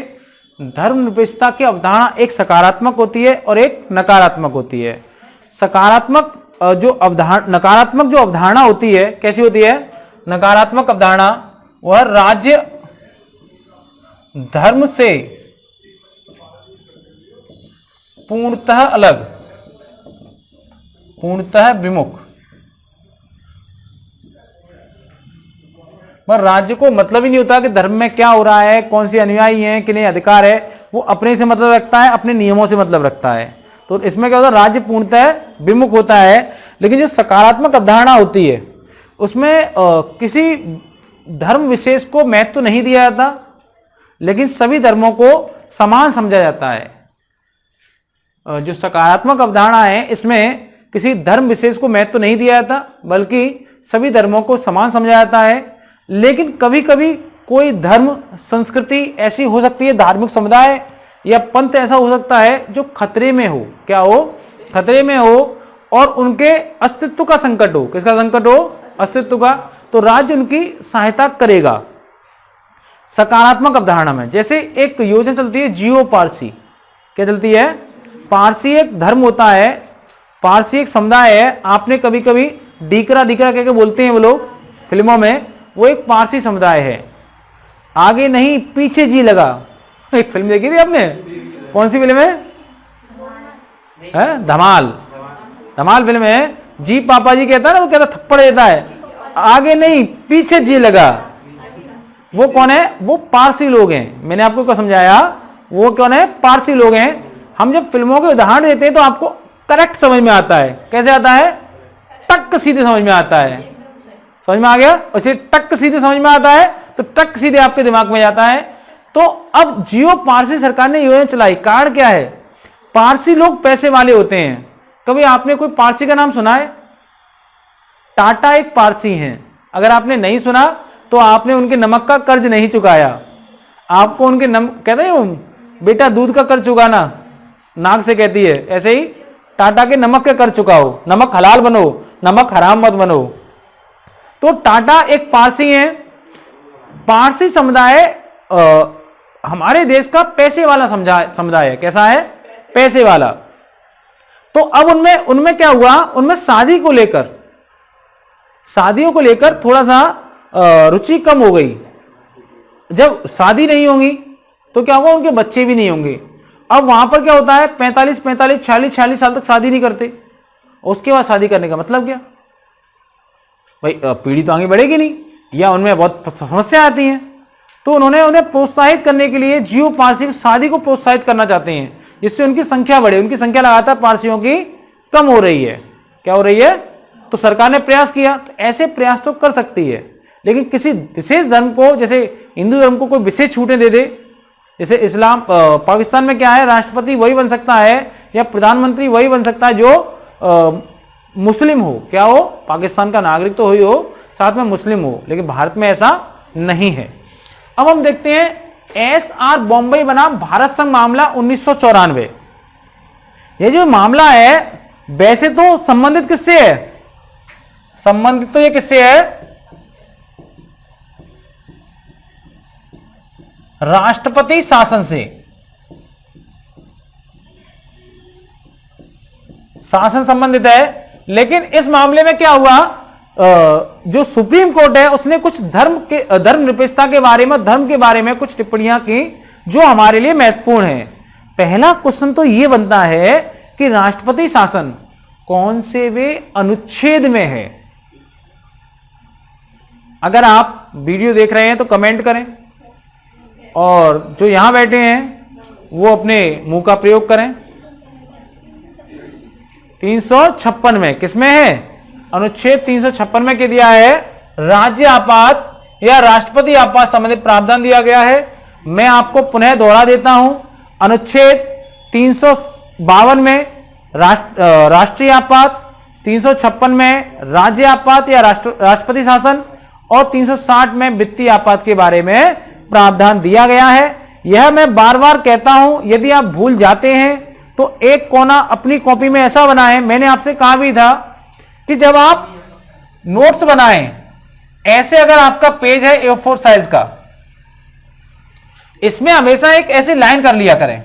धर्मनिरपेक्षता की अवधारणा एक सकारात्मक होती है और एक नकारात्मक होती है। सकारात्मक नकारात्मक जो अवधारणा होती है, कैसी होती है? नकारात्मक अवधारणा वह राज्य धर्म से पूर्णतः अलग, पूर्णतः विमुख। पर राज्य को मतलब ही नहीं होता कि धर्म में क्या हो रहा है, कौन सी अनुयायी है, किन्हें अधिकार है, वो अपने से मतलब रखता है, अपने नियमों से मतलब रखता है। तो इसमें क्या होता है? राज्य पूर्णतः विमुख होता है। लेकिन जो सकारात्मक अवधारणा होती है उसमें किसी धर्म विशेष को महत्व नहीं दिया जाता, लेकिन सभी धर्मों को समान समझा जाता है। जो सकारात्मक अवधारणा है इसमें किसी धर्म विशेष को महत्व नहीं दिया जाता, बल्कि सभी धर्मों को समान समझा जाता है। लेकिन कभी कभी कोई धर्म संस्कृति ऐसी हो सकती है, धार्मिक समुदाय या पंथ ऐसा हो सकता है जो खतरे में हो। क्या हो? खतरे में हो और उनके अस्तित्व का संकट हो। किसका संकट हो? अस्तित्व का। तो राज्य उनकी सहायता करेगा सकारात्मक अवधारणा में। जैसे एक योजना चलती है जियो पारसी। क्या चलती है? पारसी एक धर्म होता है, पारसी एक समुदाय है। आपने कभी कभी डीकरा डीकरा कह के बोलते हैं वो लोग फिल्मों में, वो एक पारसी समुदाय है। आगे नहीं पीछे जी लगा। एक फिल्म देखी थी आपने? कौन सी फिल्म है? धमाल। धमाल फिल्म है। जी पापा जी कहता है ना, वो कहता थप्पड़ देता है, आगे नहीं पीछे जी लगा। वो कौन है? वो पारसी लोग हैं। मैंने आपको क्या समझाया? वो कौन है? पारसी लोग हैं। हम जब फिल्मों के उदाहरण देते हैं तो आपको करेक्ट समझ में आता है। कैसे आता है? टक सीधे समझ में आता है। समझ में आ गया? उसे टक सीधे समझ में आता है तो टक सीधे आपके दिमाग में जाता है। तो अब जियो पारसी सरकार ने योजना चलाई। कारण क्या है? पारसी लोग पैसे वाले होते हैं। कभी आपने कोई पारसी का नाम सुना है? टाटा एक पारसी हैं। अगर आपने नहीं सुना तो आपने उनके नमक का कर्ज नहीं चुकाया। आपको उनके कहते हैं बेटा दूध का कर्ज चुकाना, नाक से कहती है, ऐसे ही टाटा के नमक का कर्ज चुकाओ, नमक हलाल बनो, नमक हराम मत बनो। तो टाटा एक पारसी हैं। पारसी समुदाय हमारे देश का पैसे वाला समुदाय है। कैसा है? पैसे वाला। तो अब उनमें क्या हुआ? उनमें शादियों को लेकर थोड़ा सा रुचि कम हो गई। जब शादी नहीं होगी तो क्या होगा? उनके बच्चे भी नहीं होंगे। अब वहां पर क्या होता है? 45 46 साल तक शादी नहीं करते। उसके बाद शादी करने का मतलब क्या? भाई पीढ़ी तो आगे बढ़ेगी नहीं, या उनमें बहुत समस्या आती हैं। तो उन्हें प्रोत्साहित करने के लिए जियो पारसी शादी को प्रोत्साहित करना चाहते हैं, जिससे उनकी संख्या बढ़े। उनकी संख्या लगातार पारसियों की कम हो रही है। क्या हो रही है? तो सरकार ने प्रयास किया। तो ऐसे प्रयास तो कर सकती है, लेकिन किसी विशेष धर्म को, जैसे हिंदू धर्म को कोई विशेष छूटें दे दे। जैसे इस्लाम, पाकिस्तान में क्या है? राष्ट्रपति वही बन सकता है या प्रधानमंत्री वही बन सकता है जो मुस्लिम हो। क्या हो? पाकिस्तान का नागरिक तो ही हो, साथ में मुस्लिम हो। लेकिन भारत में ऐसा नहीं है। अब हम देखते हैं SR बॉम्बे बनाम भारत संघ मामला 1994। ये जो मामला है वैसे तो संबंधित किससे है? संबंधित तो ये किससे है? राष्ट्रपति शासन से। शासन संबंधित है। लेकिन इस मामले में क्या हुआ, जो सुप्रीम कोर्ट है उसने कुछ धर्म निरपेक्षता के बारे में, धर्म के बारे में कुछ टिप्पणियां की जो हमारे लिए महत्वपूर्ण है। पहला क्वेश्चन तो यह बनता है कि राष्ट्रपति शासन कौन से वे अनुच्छेद में है। अगर आप वीडियो देख रहे हैं तो कमेंट करें, और जो यहां बैठे हैं वो अपने मुंह का प्रयोग करें। 356 में किसमें है, अनुच्छेद 356 में क्या दिया है, राज्य आपात या राष्ट्रपति आपात संबंधित प्रावधान दिया गया है। मैं आपको पुनः दोहरा देता हूं, अनुच्छेद 352 में राष्ट्रीय आपात, 356 में राज्य आपात या राष्ट्रपति शासन, और 360 में वित्तीय आपात के बारे में प्रावधान दिया गया है। यह मैं बार बार कहता हूं, यदि आप भूल जाते हैं तो एक कोना अपनी कॉपी में ऐसा बनाएं। मैंने आपसे कहा भी था कि जब आप नोट्स बनाएं, ऐसे अगर आपका पेज है A4 साइज का, इसमें हमेशा एक ऐसी लाइन कर लिया करें,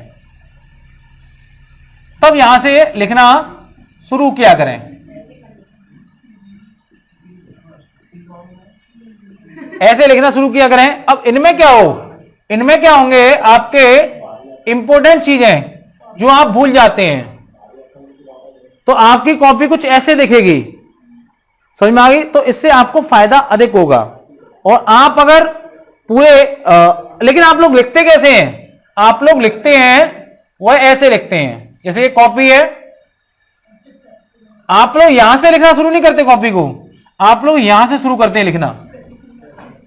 तब यहां से लिखना शुरू किया करें। ऐसे लिखना शुरू किया करें। अब इनमें क्या हो, इनमें क्या होंगे आपके इंपॉर्टेंट चीजें जो आप भूल जाते हैं, तो आपकी कॉपी कुछ ऐसे दिखेगी, समझ में आ गई। तो इससे आपको फायदा अधिक होगा। और आप अगर पूरे लेकिन आप लोग लिखते कैसे हैं, आप लोग लिखते हैं वह ऐसे लिखते हैं, जैसे ये कॉपी है, आप लोग यहां से लिखना शुरू नहीं करते कॉपी को, आप लोग यहां से शुरू करते हैं लिखना,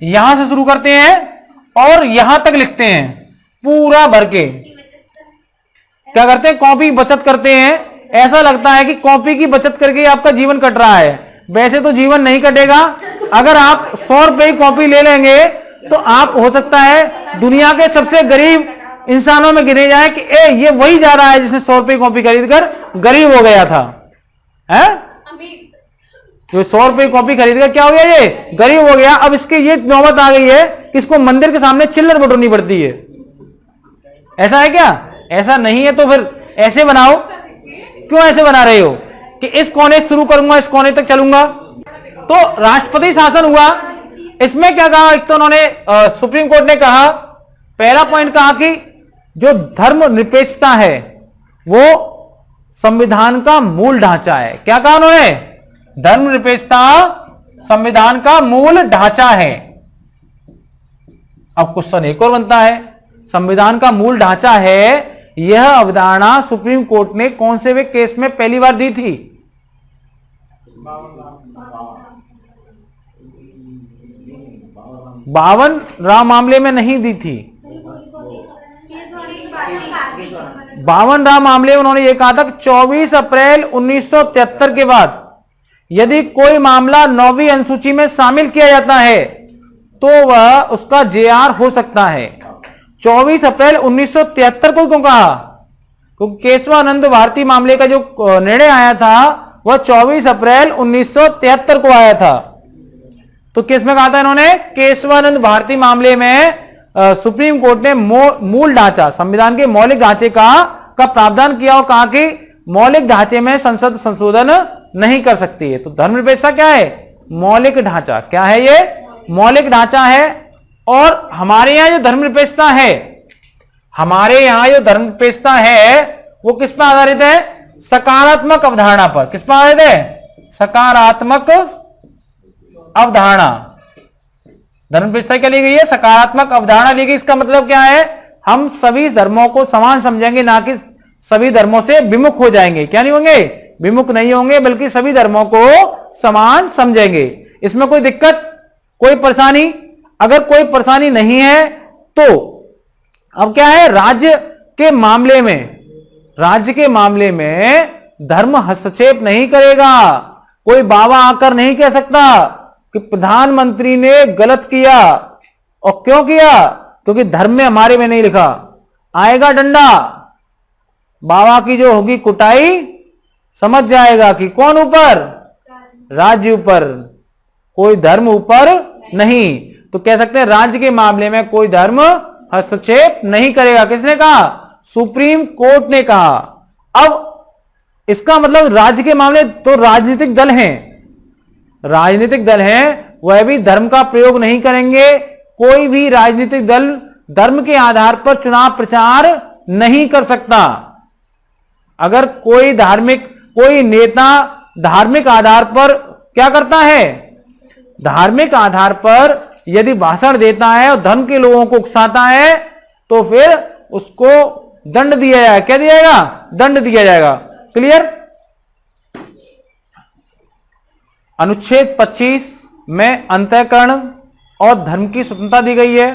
यहां से शुरू करते हैं और यहां तक लिखते हैं पूरा भर के। क्या करते हैं, कॉपी की बचत करते हैं। ऐसा लगता है कि कॉपी की बचत करके आपका जीवन कट रहा है, वैसे तो जीवन नहीं कटेगा। अगर आप 100 रुपए की कॉपी ले लेंगे तो आप हो सकता है दुनिया के सबसे गरीब इंसानों में गिने जाए कि ये वही जा रहा है जिसने 100 रुपए की कॉपी खरीद कर गरीब हो गया था, है? जो 100 रुपए की कॉपी खरीद कर क्या हो गया, ये गरीब हो गया। अब इसकी ये नौबत आ गई है कि इसको मंदिर के सामने चिल्लर बटोरनी पड़ती है। ऐसा है क्या? ऐसा नहीं है तो फिर ऐसे बनाओ। क्यों ऐसे बना रहे हो कि इस कोने से शुरू करूंगा, इस कोने तक चलूंगा। तो राष्ट्रपति शासन हुआ, इसमें क्या कहा, एक तो उन्होंने सुप्रीम कोर्ट ने कहा, पहला पॉइंट कहा कि जो धर्म निरपेक्षता है वो संविधान का मूल ढांचा है। क्या कहा उन्होंने, धर्म निरपेक्षता संविधान का मूल ढांचा है। अब क्वेश्चन एक और बनता है, संविधान का मूल ढांचा है, यह अवधारणा सुप्रीम कोर्ट ने कौन से वे केस में पहली बार दी थी? 52 राम मामले में नहीं दी थी। 52 राम मामले में उन्होंने यह कहा था कि 24 अप्रैल 1973 के बाद यदि कोई मामला 9वीं अनुसूची में शामिल किया जाता है तो वह उसका JR हो सकता है। 24 अप्रैल 1973 को क्यों कहा? क्योंकि केशवानंद भारती मामले का जो निर्णय आया था वह 24 अप्रैल 1973 को आया था। तो किस में कहा था इन्होंने? केशवानंद भारती मामले में सुप्रीम कोर्ट ने मूल ढांचा, संविधान के मौलिक ढांचे का प्रावधान किया और कहा कि मौलिक ढांचे में संसद संशोधन नहीं कर सकती है। तो धर्मनिरपेक्षता क्या है? मौलिक ढांचा। क्या है ये? मौलिक ढांचा है। और हमारे यहां जो धर्मनिरपेक्षता है, हमारे यहां जो धर्मनिरपेक्षता है वो किस पर आधारित है? सकारात्मक अवधारणा पर। किस पर आधारित है? सकारात्मक अवधारणा। धर्मनिरपेक्षता क्या ली गई है? सकारात्मक अवधारणा ली गई। इसका मतलब क्या है? हम सभी धर्मों को समान समझेंगे, ना कि सभी धर्मों से विमुख हो जाएंगे। क्या नहीं होंगे? विमुख नहीं होंगे, बल्कि सभी धर्मों को समान समझेंगे। इसमें कोई दिक्कत, कोई परेशानी? अगर कोई परेशानी नहीं है तो अब क्या है, राज्य के मामले में धर्म हस्तक्षेप नहीं करेगा। कोई बाबा आकर नहीं कह सकता कि प्रधानमंत्री ने गलत किया। और क्यों किया? क्योंकि धर्म में हमारे में नहीं लिखा। आएगा डंडा, बाबा की जो होगी कुटाई, समझ जाएगा कि कौन ऊपर? राज्य ऊपर, कोई धर्म ऊपर नहीं। तो कह सकते हैं राज्य के मामले में कोई धर्म हस्तक्षेप नहीं करेगा। किसने कहा? सुप्रीम कोर्ट ने कहा। अब इसका मतलब राज्य के मामले तो राजनीतिक दल हैं, राजनीतिक दल हैं, वह भी धर्म का प्रयोग नहीं करेंगे। कोई भी राजनीतिक दल धर्म के आधार पर चुनाव प्रचार नहीं कर सकता। अगर कोई नेता धार्मिक आधार पर क्या करता है, धार्मिक आधार पर यदि भाषण देता है और धर्म के लोगों को उकसाता है तो फिर उसको दंड दिया जाएगा। क्या दिया जाएगा? दंड दिया जाएगा। क्लियर? अनुच्छेद 25 में अंतःकरण और धर्म की स्वतंत्रता दी गई है।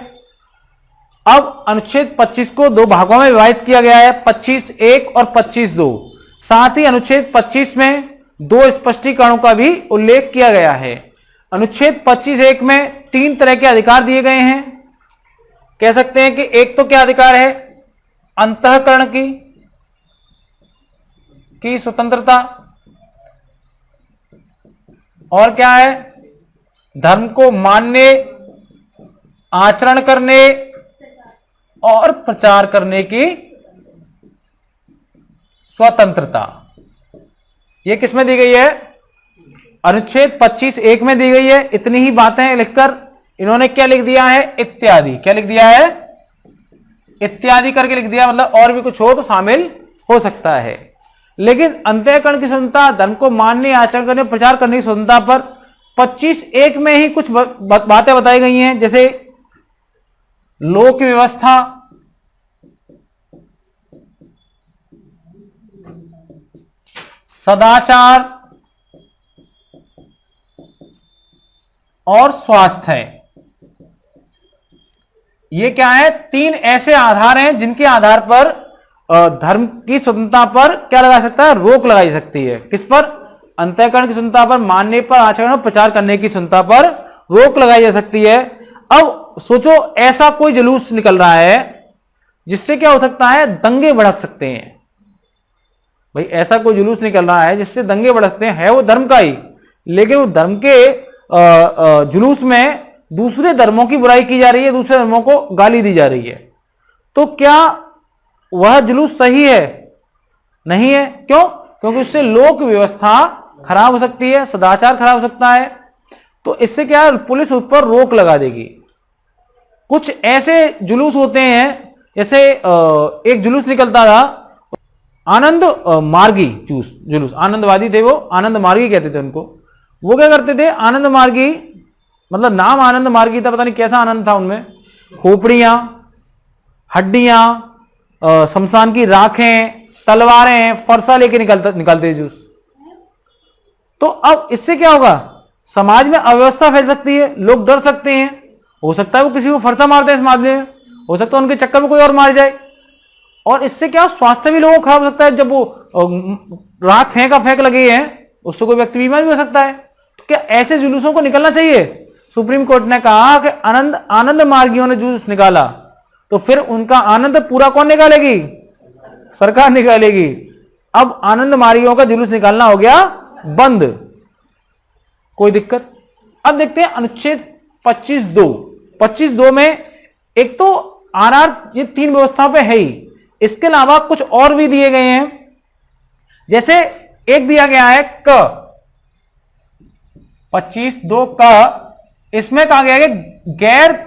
अब अनुच्छेद 25 को दो भागों में विभाजित किया गया है, 25(1) और 25(2). साथ ही अनुच्छेद 25 में दो स्पष्टीकरणों का भी उल्लेख किया गया है। अनुच्छेद 25(1) में 3 तरह के अधिकार दिए गए हैं। कह सकते हैं कि एक तो क्या अधिकार है, अंतःकरण की स्वतंत्रता, और क्या है, धर्म को मानने, आचरण करने और प्रचार करने की स्वतंत्रता। यह किसमें दी गई है? अनुच्छेद 25(1) में दी गई है। इतनी ही बातें लिखकर इन्होंने क्या लिख दिया है? इत्यादि। क्या लिख दिया है? इत्यादि करके लिख दिया, मतलब और भी कुछ हो तो शामिल हो सकता है। लेकिन अंतःकरण की स्वतंत्रता, धर्म को मानने, आचरण करने, प्रचार करने की स्वतंत्रता पर 25(1) में ही कुछ बातें बताई गई हैं, जैसे लोक व्यवस्था, सदाचार और स्वास्थ्य है। ये क्या है? 3 ऐसे आधार हैं जिनके आधार पर धर्म की स्वतंत्रता पर क्या लगा सकता है? रोक लगाई सकती है। किस पर? अंतःकरण की स्वतंत्रता पर, मानने पर, आचरण और प्रचार करने की स्वतंत्रता पर रोक लगाई जा सकती है। अब सोचो, ऐसा कोई जुलूस निकल रहा है जिससे क्या हो सकता है? दंगे भड़क सकते हैं। भाई ऐसा कोई जुलूस निकल रहा है जिससे दंगे भड़कते हैं, है वो धर्म का ही, लेकिन वो धर्म के जुलूस में दूसरे धर्मों की बुराई की जा रही है, दूसरे धर्मों को गाली दी जा रही है। तो क्या वह जुलूस सही है? नहीं है। क्यों? क्योंकि उससे लोक व्यवस्था खराब हो सकती है, सदाचार खराब हो सकता है। तो इससे क्या, पुलिस उस पर रोक लगा देगी। कुछ ऐसे जुलूस होते हैं, जैसे एक जुलूस निकलता था, आनंद मार्गी जुलूस, आनंदवादी थे वो, आनंद मार्गी कहते थे उनको। वो क्या करते थे? आनंद मार्गी, मतलब नाम आनंद मार्गी था, पता नहीं कैसा आनंद था उनमें। खोपड़ियां, हड्डियां, शमशान की राखें, तलवारें, फरसा लेके निकलते जूस। तो अब इससे क्या होगा? समाज में अव्यवस्था फैल सकती है, लोग डर सकते हैं। हो सकता है वो किसी को फरसा मारते हैं इस मामले में, हो सकता है उनके चक्कर में कोई और मार जाए। और इससे क्या, स्वास्थ्य भी लोगों को खराब हो सकता है। जब वो राख फेंक लगे हैं, उससे कोई व्यक्ति बीमार भी हो सकता है। तो क्या ऐसे जुलूसों को निकलना चाहिए? सुप्रीम कोर्ट ने कहा कि आनंद मार्गियों ने जुलूस निकाला तो फिर उनका आनंद पूरा कौन निकालेगी? सरकार निकालेगी। अब आनंद मार्गियों का जुलूस निकालना हो गया बंद, कोई दिक्कत। अब देखते हैं अनुच्छेद 25(2). 25(2) में एक तो आरआर, ये 3 व्यवस्थाओं पे है ही, इसके अलावा कुछ और भी दिए गए हैं। जैसे एक दिया गया है क, 25(2) का, इसमें कहा गया है कि गैर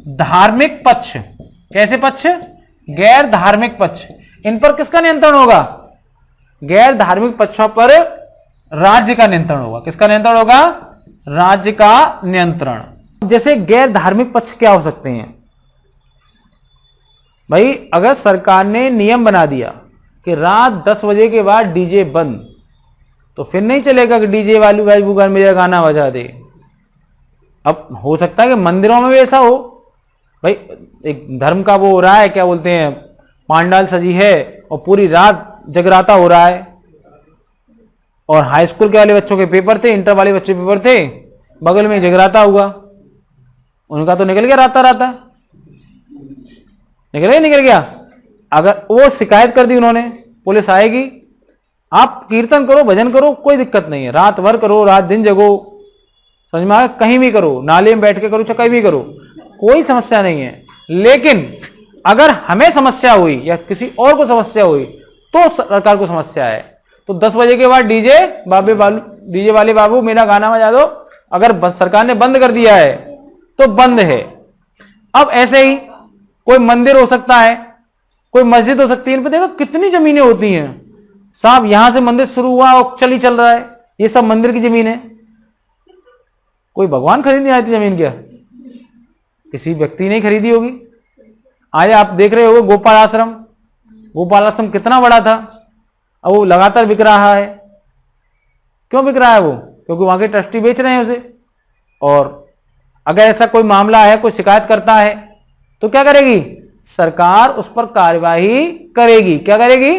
धार्मिक पक्ष। कैसे पक्ष? गैर धार्मिक पक्ष। इन पर किसका नियंत्रण होगा? गैर धार्मिक पक्षों पर राज्य का नियंत्रण होगा। किसका नियंत्रण होगा? राज्य का नियंत्रण। जैसे गैर धार्मिक पक्ष क्या हो सकते हैं? भाई अगर सरकार ने नियम बना दिया कि रात 10 बजे के बाद डीजे बंद, तो फिर नहीं चलेगा कि डीजे वाली घर में गाना बजा दे। अब हो सकता है कि मंदिरों में भी ऐसा हो, भाई एक धर्म का वो हो रहा है, क्या बोलते हैं, पांडाल सजी है और पूरी रात जगराता हो रहा है, और हाई स्कूल के वाले बच्चों के पेपर थे, इंटर वाले बच्चों के पेपर थे, बगल में जगराता हुआ, उनका तो निकल गया राता निकल गया। अगर वो शिकायत कर दी उन्होंने, पुलिस आएगी, आप कीर्तन करो, भजन करो, कोई दिक्कत नहीं है, रात भर करो, रात दिन जगो, समझ में आया, कहीं भी करो, नाले में बैठ के करो, चाहे कहीं भी करो, कोई समस्या नहीं है। लेकिन अगर हमें समस्या हुई या किसी और को समस्या हुई तो सरकार को समस्या है। तो 10 बजे के बाद डीजे वाले बाबू मेरा गाना बजा दो, अगर सरकार ने बंद कर दिया है तो बंद है। अब ऐसे ही कोई मंदिर हो सकता है, कोई मस्जिद हो सकती है, इन पर देखो कितनी जमीनें होती हैं साहब, यहां से मंदिर शुरू हुआ और चल रहा है, ये सब मंदिर की जमीन है। कोई भगवान खरीदने आई थी जमीन क्या? किसी व्यक्ति ने खरीदी होगी। आज आप देख रहे हो गोपाल आश्रम कितना बड़ा था, अब वो लगातार बिक रहा है। क्यों बिक रहा है वो? क्योंकि वहां के ट्रस्टी बेच रहे हैं उसे। और अगर ऐसा कोई मामला है, कोई शिकायत करता है तो क्या करेगी सरकार? उस पर कार्यवाही करेगी। क्या करेगी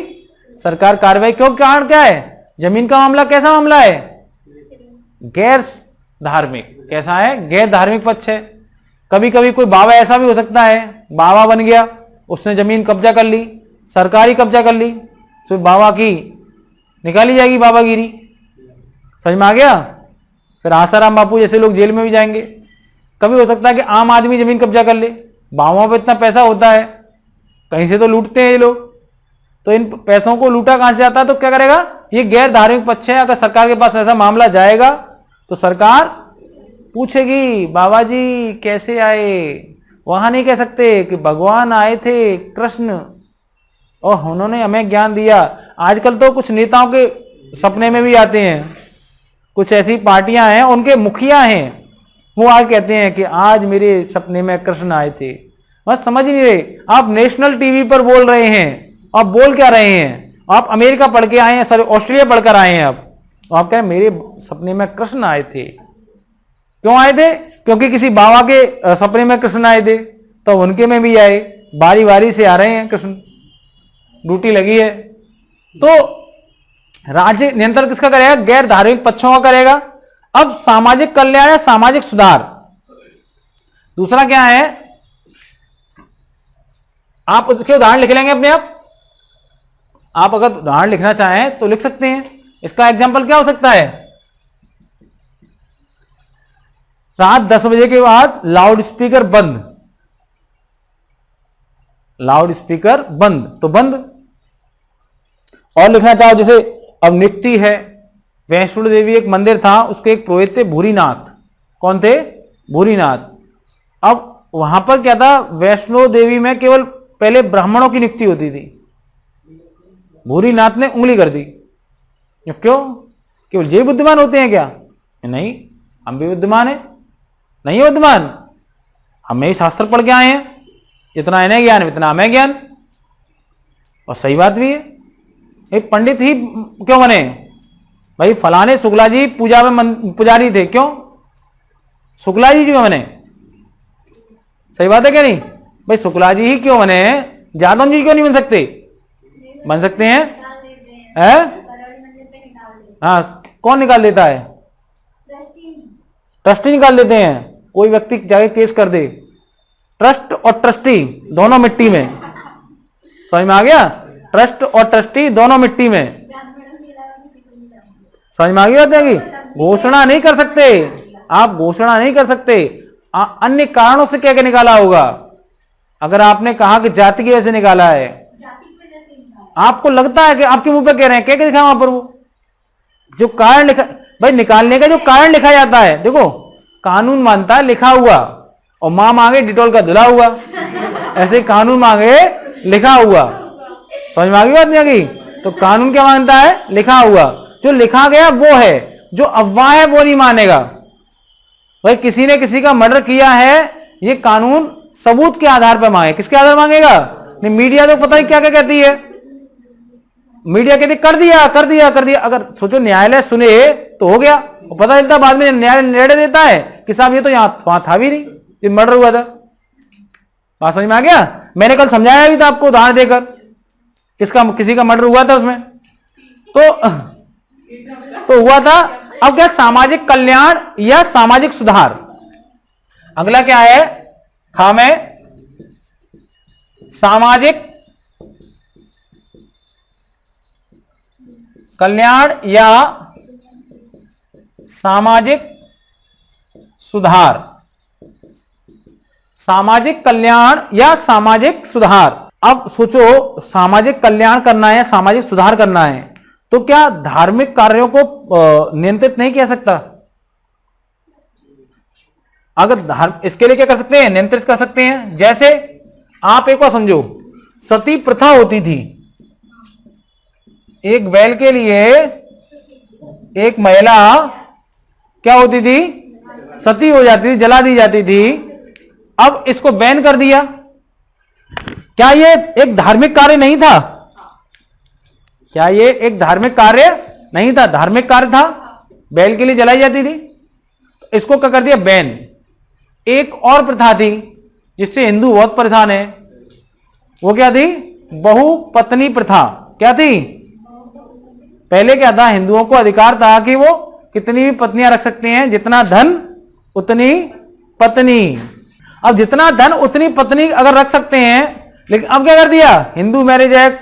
सरकार? कार्यवाही। क्यों? कारण क्या है? जमीन का मामला कैसा मामला है? गैर धार्मिक। कैसा है? गैर धार्मिक पक्ष है। कभी कभी कोई बाबा ऐसा भी हो सकता है, बाबा बन गया, उसने जमीन कब्जा कर ली, सरकारी कब्जा कर ली, तो बाबा की निकाली जाएगी बाबागिरी। समझ में आ गया? फिर आसाराम बापू जैसे लोग जेल में भी जाएंगे। कभी हो सकता है कि आम आदमी जमीन कब्जा कर ले, बाबाओं पे इतना पैसा होता है, कहीं से तो लूटते हैं ये लोग, तो इन पैसों को लूटा कहां से आता है? तो क्या करेगा? ये गैर धार्मिक पक्ष है। अगर सरकार के पास ऐसा मामला जाएगा तो सरकार पूछेगी बाबा जी कैसे आए। वहां नहीं कह सकते कि भगवान आए थे कृष्ण और उन्होंने हमें ज्ञान दिया। आजकल तो कुछ नेताओं के सपने में भी आते हैं, कुछ ऐसी पार्टियां हैं, उनके मुखिया हैं, वो आज कहते हैं कि आज मेरे सपने में कृष्ण आए थे। बस समझ नहीं रहे, आप नेशनल टीवी पर बोल रहे हैं, आप बोल क्या रहे हैं? आप अमेरिका पढ़ के आए हैं, सॉरी ऑस्ट्रेलिया पढ़कर आए हैं, आप कह रहे मेरे सपने में कृष्ण आए थे। क्यों आए थे? क्योंकि किसी बाबा के सपने में कृष्ण आए थे, तो उनके में भी आए, बारी बारी से आ रहे हैं कृष्ण, ड्यूटी लगी है। तो राज्य नियंत्रण किसका करेगा? गैर धार्मिक पक्षों का करेगा। अब सामाजिक कल्याण या सामाजिक सुधार, दूसरा क्या है? आप उसके उदाहरण लिख लेंगे अपने आप अगर उदाहरण लिखना चाहें तो लिख सकते हैं। इसका एग्जाम्पल क्या हो सकता है? रात 10 बजे के बाद लाउड स्पीकर बंद, लाउड स्पीकर बंद, तो बंद। और लिखना चाहो जैसे अब नियुक्ति है, वैष्णो देवी एक मंदिर था, उसके एक पुरोहित थे भूरीनाथ। कौन थे? भूरीनाथ। अब वहां पर क्या था? वैष्णो देवी में केवल पहले ब्राह्मणों की नियुक्ति होती थी, भूरीनाथ ने उंगली कर दी। क्यों? केवल ये बुद्धिमान होते हैं क्या? नहीं, हम भी बुद्धिमान है। नहीं है बुद्धिमान? हमें भी शास्त्र पढ़ के आए हैं, इतना इन्हें ज्ञान इतना हमें ज्ञान। और सही बात भी है, एक पंडित ही क्यों बने? भाई फलाने शुक्ला जी पूजा में पुजारी थे, क्यों? शुक्ला जी क्यों बने? सही बात है क्या नहीं? भाई शुक्ला जी ही क्यों बने? जादव जी क्यों नहीं बन सकते? बन सकते हैं, हाँ। कौन निकाल देता है? ट्रस्टी निकाल देते हैं। कोई व्यक्ति जाके केस कर दे, ट्रस्ट और ट्रस्टी दोनों मिट्टी में। समझ में आ गया? ट्रस्ट और ट्रस्टी दोनों मिट्टी में। समझ में आ गई बात है कि घोषणा नहीं कर सकते, आप घोषणा नहीं कर सकते। अन्य कारणों से क्या क्या निकाला होगा? अगर आपने कहा कि जाति की वजह से निकाला है, आपको लगता है कि आपके मुंह पे कह रहे हैं, क्या क्या दिखा वहां पर? वो जो कारण लिखा, भाई निकालने का जो कारण लिखा जाता है, देखो कानून मानता है लिखा हुआ, और मां मांगे डिटोल का धुला हुआ, ऐसे कानून मांगे लिखा हुआ। समझ में आ गई बात नहीं आ गई? तो कानून क्या मानता है? लिखा हुआ। जो लिखा गया वो है, जो अफवाह है वो नहीं मानेगा। भाई किसी ने किसी का मर्डर किया है, ये कानून सबूत के आधार पर मांगे, किसके आधार मांगेगा? नहीं, मीडिया तो पता ही क्या क्या कहती है। मीडिया कहती कर दिया कर दिया कर दिया। अगर सोचो न्यायालय सुने तो हो गया, और पता चलता बाद में न्यायालय निर्णय देता है कि साहब ये तो वहां था भी नहीं, ये मर्डर हुआ था। बात समझ में आ गया? मैंने कल समझाया भी था आपको उदाहरण देकर, किसी का मर्डर हुआ था उसमें, तो हुआ था। अब क्या? सामाजिक कल्याण या सामाजिक सुधार। अगला क्या है? खामे सामाजिक कल्याण या सामाजिक सुधार। सामाजिक कल्याण या सामाजिक सुधार। अब सोचो, सामाजिक कल्याण करना है, सामाजिक सुधार करना है, तो क्या धार्मिक कार्यों को नियंत्रित नहीं किया सकता? अगर इसके लिए क्या कर सकते हैं? नियंत्रित कर सकते हैं। जैसे आप एक बार समझो, सती प्रथा होती थी। एक बैल के लिए एक महिला क्या होती थी? सती हो जाती थी, जला दी जाती थी। अब इसको बैन कर दिया। क्या ये एक धार्मिक कार्य नहीं था? क्या ये एक धार्मिक कार्य नहीं था? धार्मिक कार्य था, बैल के लिए जलाई जाती थी। इसको क्या कर दिया? बैन। एक और प्रथा थी जिससे हिंदू बहुत परेशान है, वो क्या थी? बहुपत्नी प्रथा। क्या थी? पहले क्या था? हिंदुओं को अधिकार था कि वो कितनी भी पत्नियां रख सकते हैं, जितना धन उतनी पत्नी। अब जितना धन उतनी पत्नी अगर रख सकते हैं, लेकिन अब क्या कर दिया? हिंदू मैरिज एक्ट,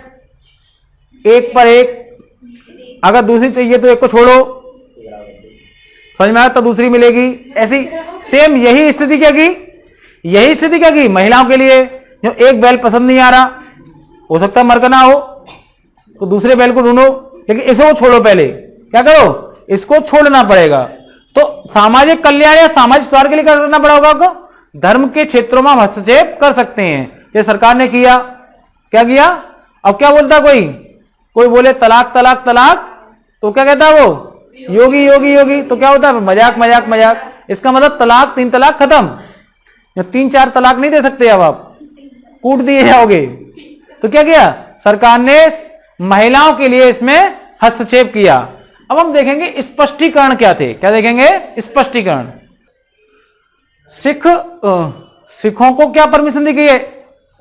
एक पर एक, अगर दूसरी चाहिए तो एक को छोड़ो, समझ में आया, तो दूसरी मिलेगी। ऐसी सेम यही स्थिति क्या की? यही स्थिति क्या की महिलाओं के लिए? जो एक बैल पसंद नहीं आ रहा, हो सकता है मरकना हो, तो दूसरे बैल को ढूंढो, लेकिन इसे वो छोड़ो। पहले क्या करो? इसको छोड़ना पड़ेगा। तो सामाजिक कल्याण या सामाजिक सुधार के लिए क्या करना पड़ेगा आपको? धर्म के क्षेत्रों में हम हस्तक्षेप कर सकते हैं। ये सरकार ने किया। क्या किया? अब क्या बोलता कोई बोले तलाक तलाक तलाक, तो क्या कहता है वो? योगी योगी योगी। तो क्या होता है? मजाक मजाक मजाक। इसका मतलब तलाक, 3 तलाक खत्म। 3-4 तलाक नहीं दे सकते, अब आप कूट दिए जाओगे। तो क्या किया? सरकार ने महिलाओं के लिए इसमें हस्तक्षेप किया। अब हम देखेंगे स्पष्टीकरण क्या थे। क्या देखेंगे? स्पष्टीकरण। सिखों को क्या परमिशन दी गई है?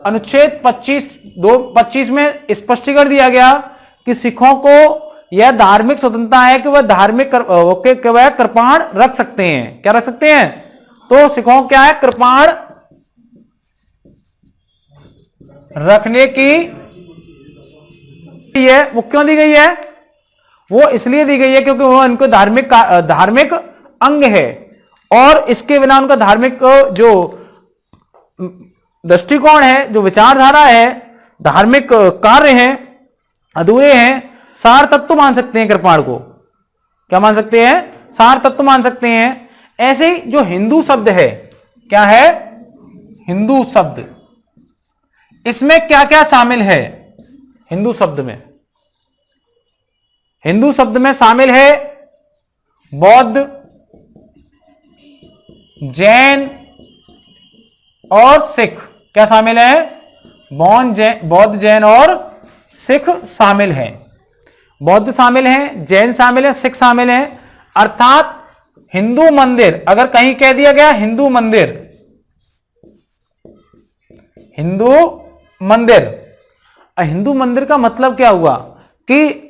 अनुच्छेद 25 में स्पष्टीकरण दिया गया कि सिखों को यह धार्मिक स्वतंत्रता है कि वह धार्मिक वह कृपाण रख सकते हैं। क्या रख सकते हैं? तो सिखों क्या है? कृपाण रखने की है। वो क्यों दी गई है? वो इसलिए दी गई है क्योंकि वो उनको धार्मिक अंग है, और इसके बिना उनका धार्मिक जो दृष्टिकोण है, जो विचारधारा है, धार्मिक कार्य हैं, अधूरे हैं। सार तत्व मान सकते हैं कृपाण को। क्या मान सकते हैं? सार तत्व मान सकते हैं। ऐसे ही जो हिंदू शब्द है, क्या है? हिंदू शब्द, इसमें क्या क्या शामिल है? हिंदू शब्द में शामिल है बौद्ध, जैन और सिख। क्या शामिल है? बौद्ध, जैन और सिख शामिल हैं। बौद्ध शामिल हैं, जैन शामिल है, सिख शामिल हैं। अर्थात हिंदू मंदिर, अगर कहीं कह दिया गया हिंदू मंदिर, हिंदू मंदिर का मतलब क्या हुआ? कि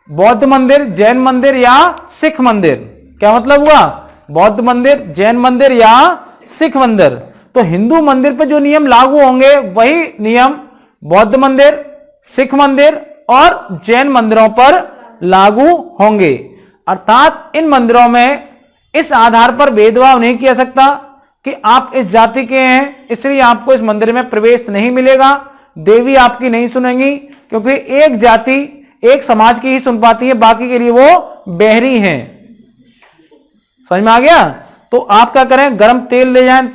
बौद्ध मंदिर, जैन मंदिर या सिख मंदिर। क्या मतलब हुआ? बौद्ध मंदिर, जैन मंदिर या सिख मंदिर। तो हिंदू मंदिर पर जो नियम लागू होंगे वही नियम बौद्ध मंदिर, सिख मंदिर और जैन मंदिरों पर लागू होंगे। अर्थात इन मंदिरों में इस आधार पर भेदभाव नहीं किया सकता कि आप इस जाति के हैं इसलिए आपको इस मंदिर में प्रवेश नहीं मिलेगा। देवी आपकी नहीं सुनेंगी, क्योंकि एक जाति, एक समाज की ही सुन पाती है, बाकी के लिए वो बहरी हैं। समझ में आ गया? तो आप क्या करें? गरम तेल ले जाएं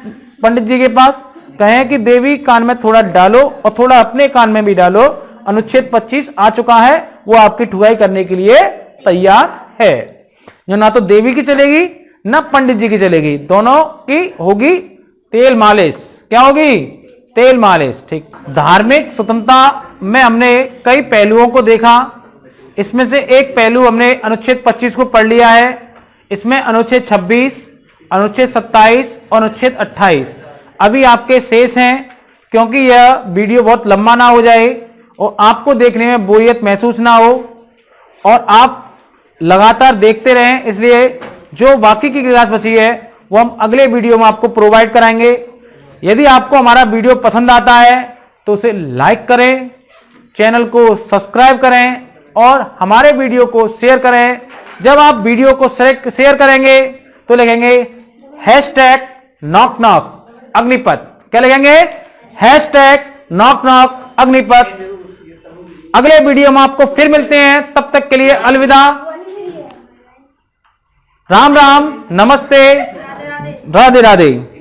पंडित जी के पास, कहें कि देवी कान में थोड़ा डालो और थोड़ा अपने कान में भी डालो। अनुच्छेद 25 आ चुका है, वो आपकी ठुकाई करने के लिए तैयार है। जो ना तो देवी की चलेगी ना पंडित जी की चलेगी, दोनों की होगी तेल मालिश। क्या होगी? तेल मालिश। ठीक। धार्मिक स्वतंत्रता में हमने कई पहलुओं को देखा। इसमें से एक पहलू हमने अनुच्छेद 25 को पढ़ लिया है। इसमें अनुच्छेद 26, अनुच्छेद 27 और अनुच्छेद 28 अभी आपके शेष हैं, क्योंकि यह वीडियो बहुत लंबा ना हो जाए और आपको देखने में बोरियत महसूस ना हो और आप लगातार देखते रहें। इसलिए जो बाकी की क्लास बची है वो हम अगले वीडियो में आपको प्रोवाइड कराएंगे। यदि आपको हमारा वीडियो पसंद आता है तो उसे लाइक करें, चैनल को सब्सक्राइब करें और हमारे वीडियो को शेयर करें। जब आप वीडियो को शेयर करेंगे तो लिखेंगे #NOCK NOCK अग्निपथ। क्या लिखेंगे? #NOCK NOCK Agnipath. अगले वीडियो में आपको फिर मिलते हैं, तब तक के लिए अलविदा। राम राम, नमस्ते, राधे राधे।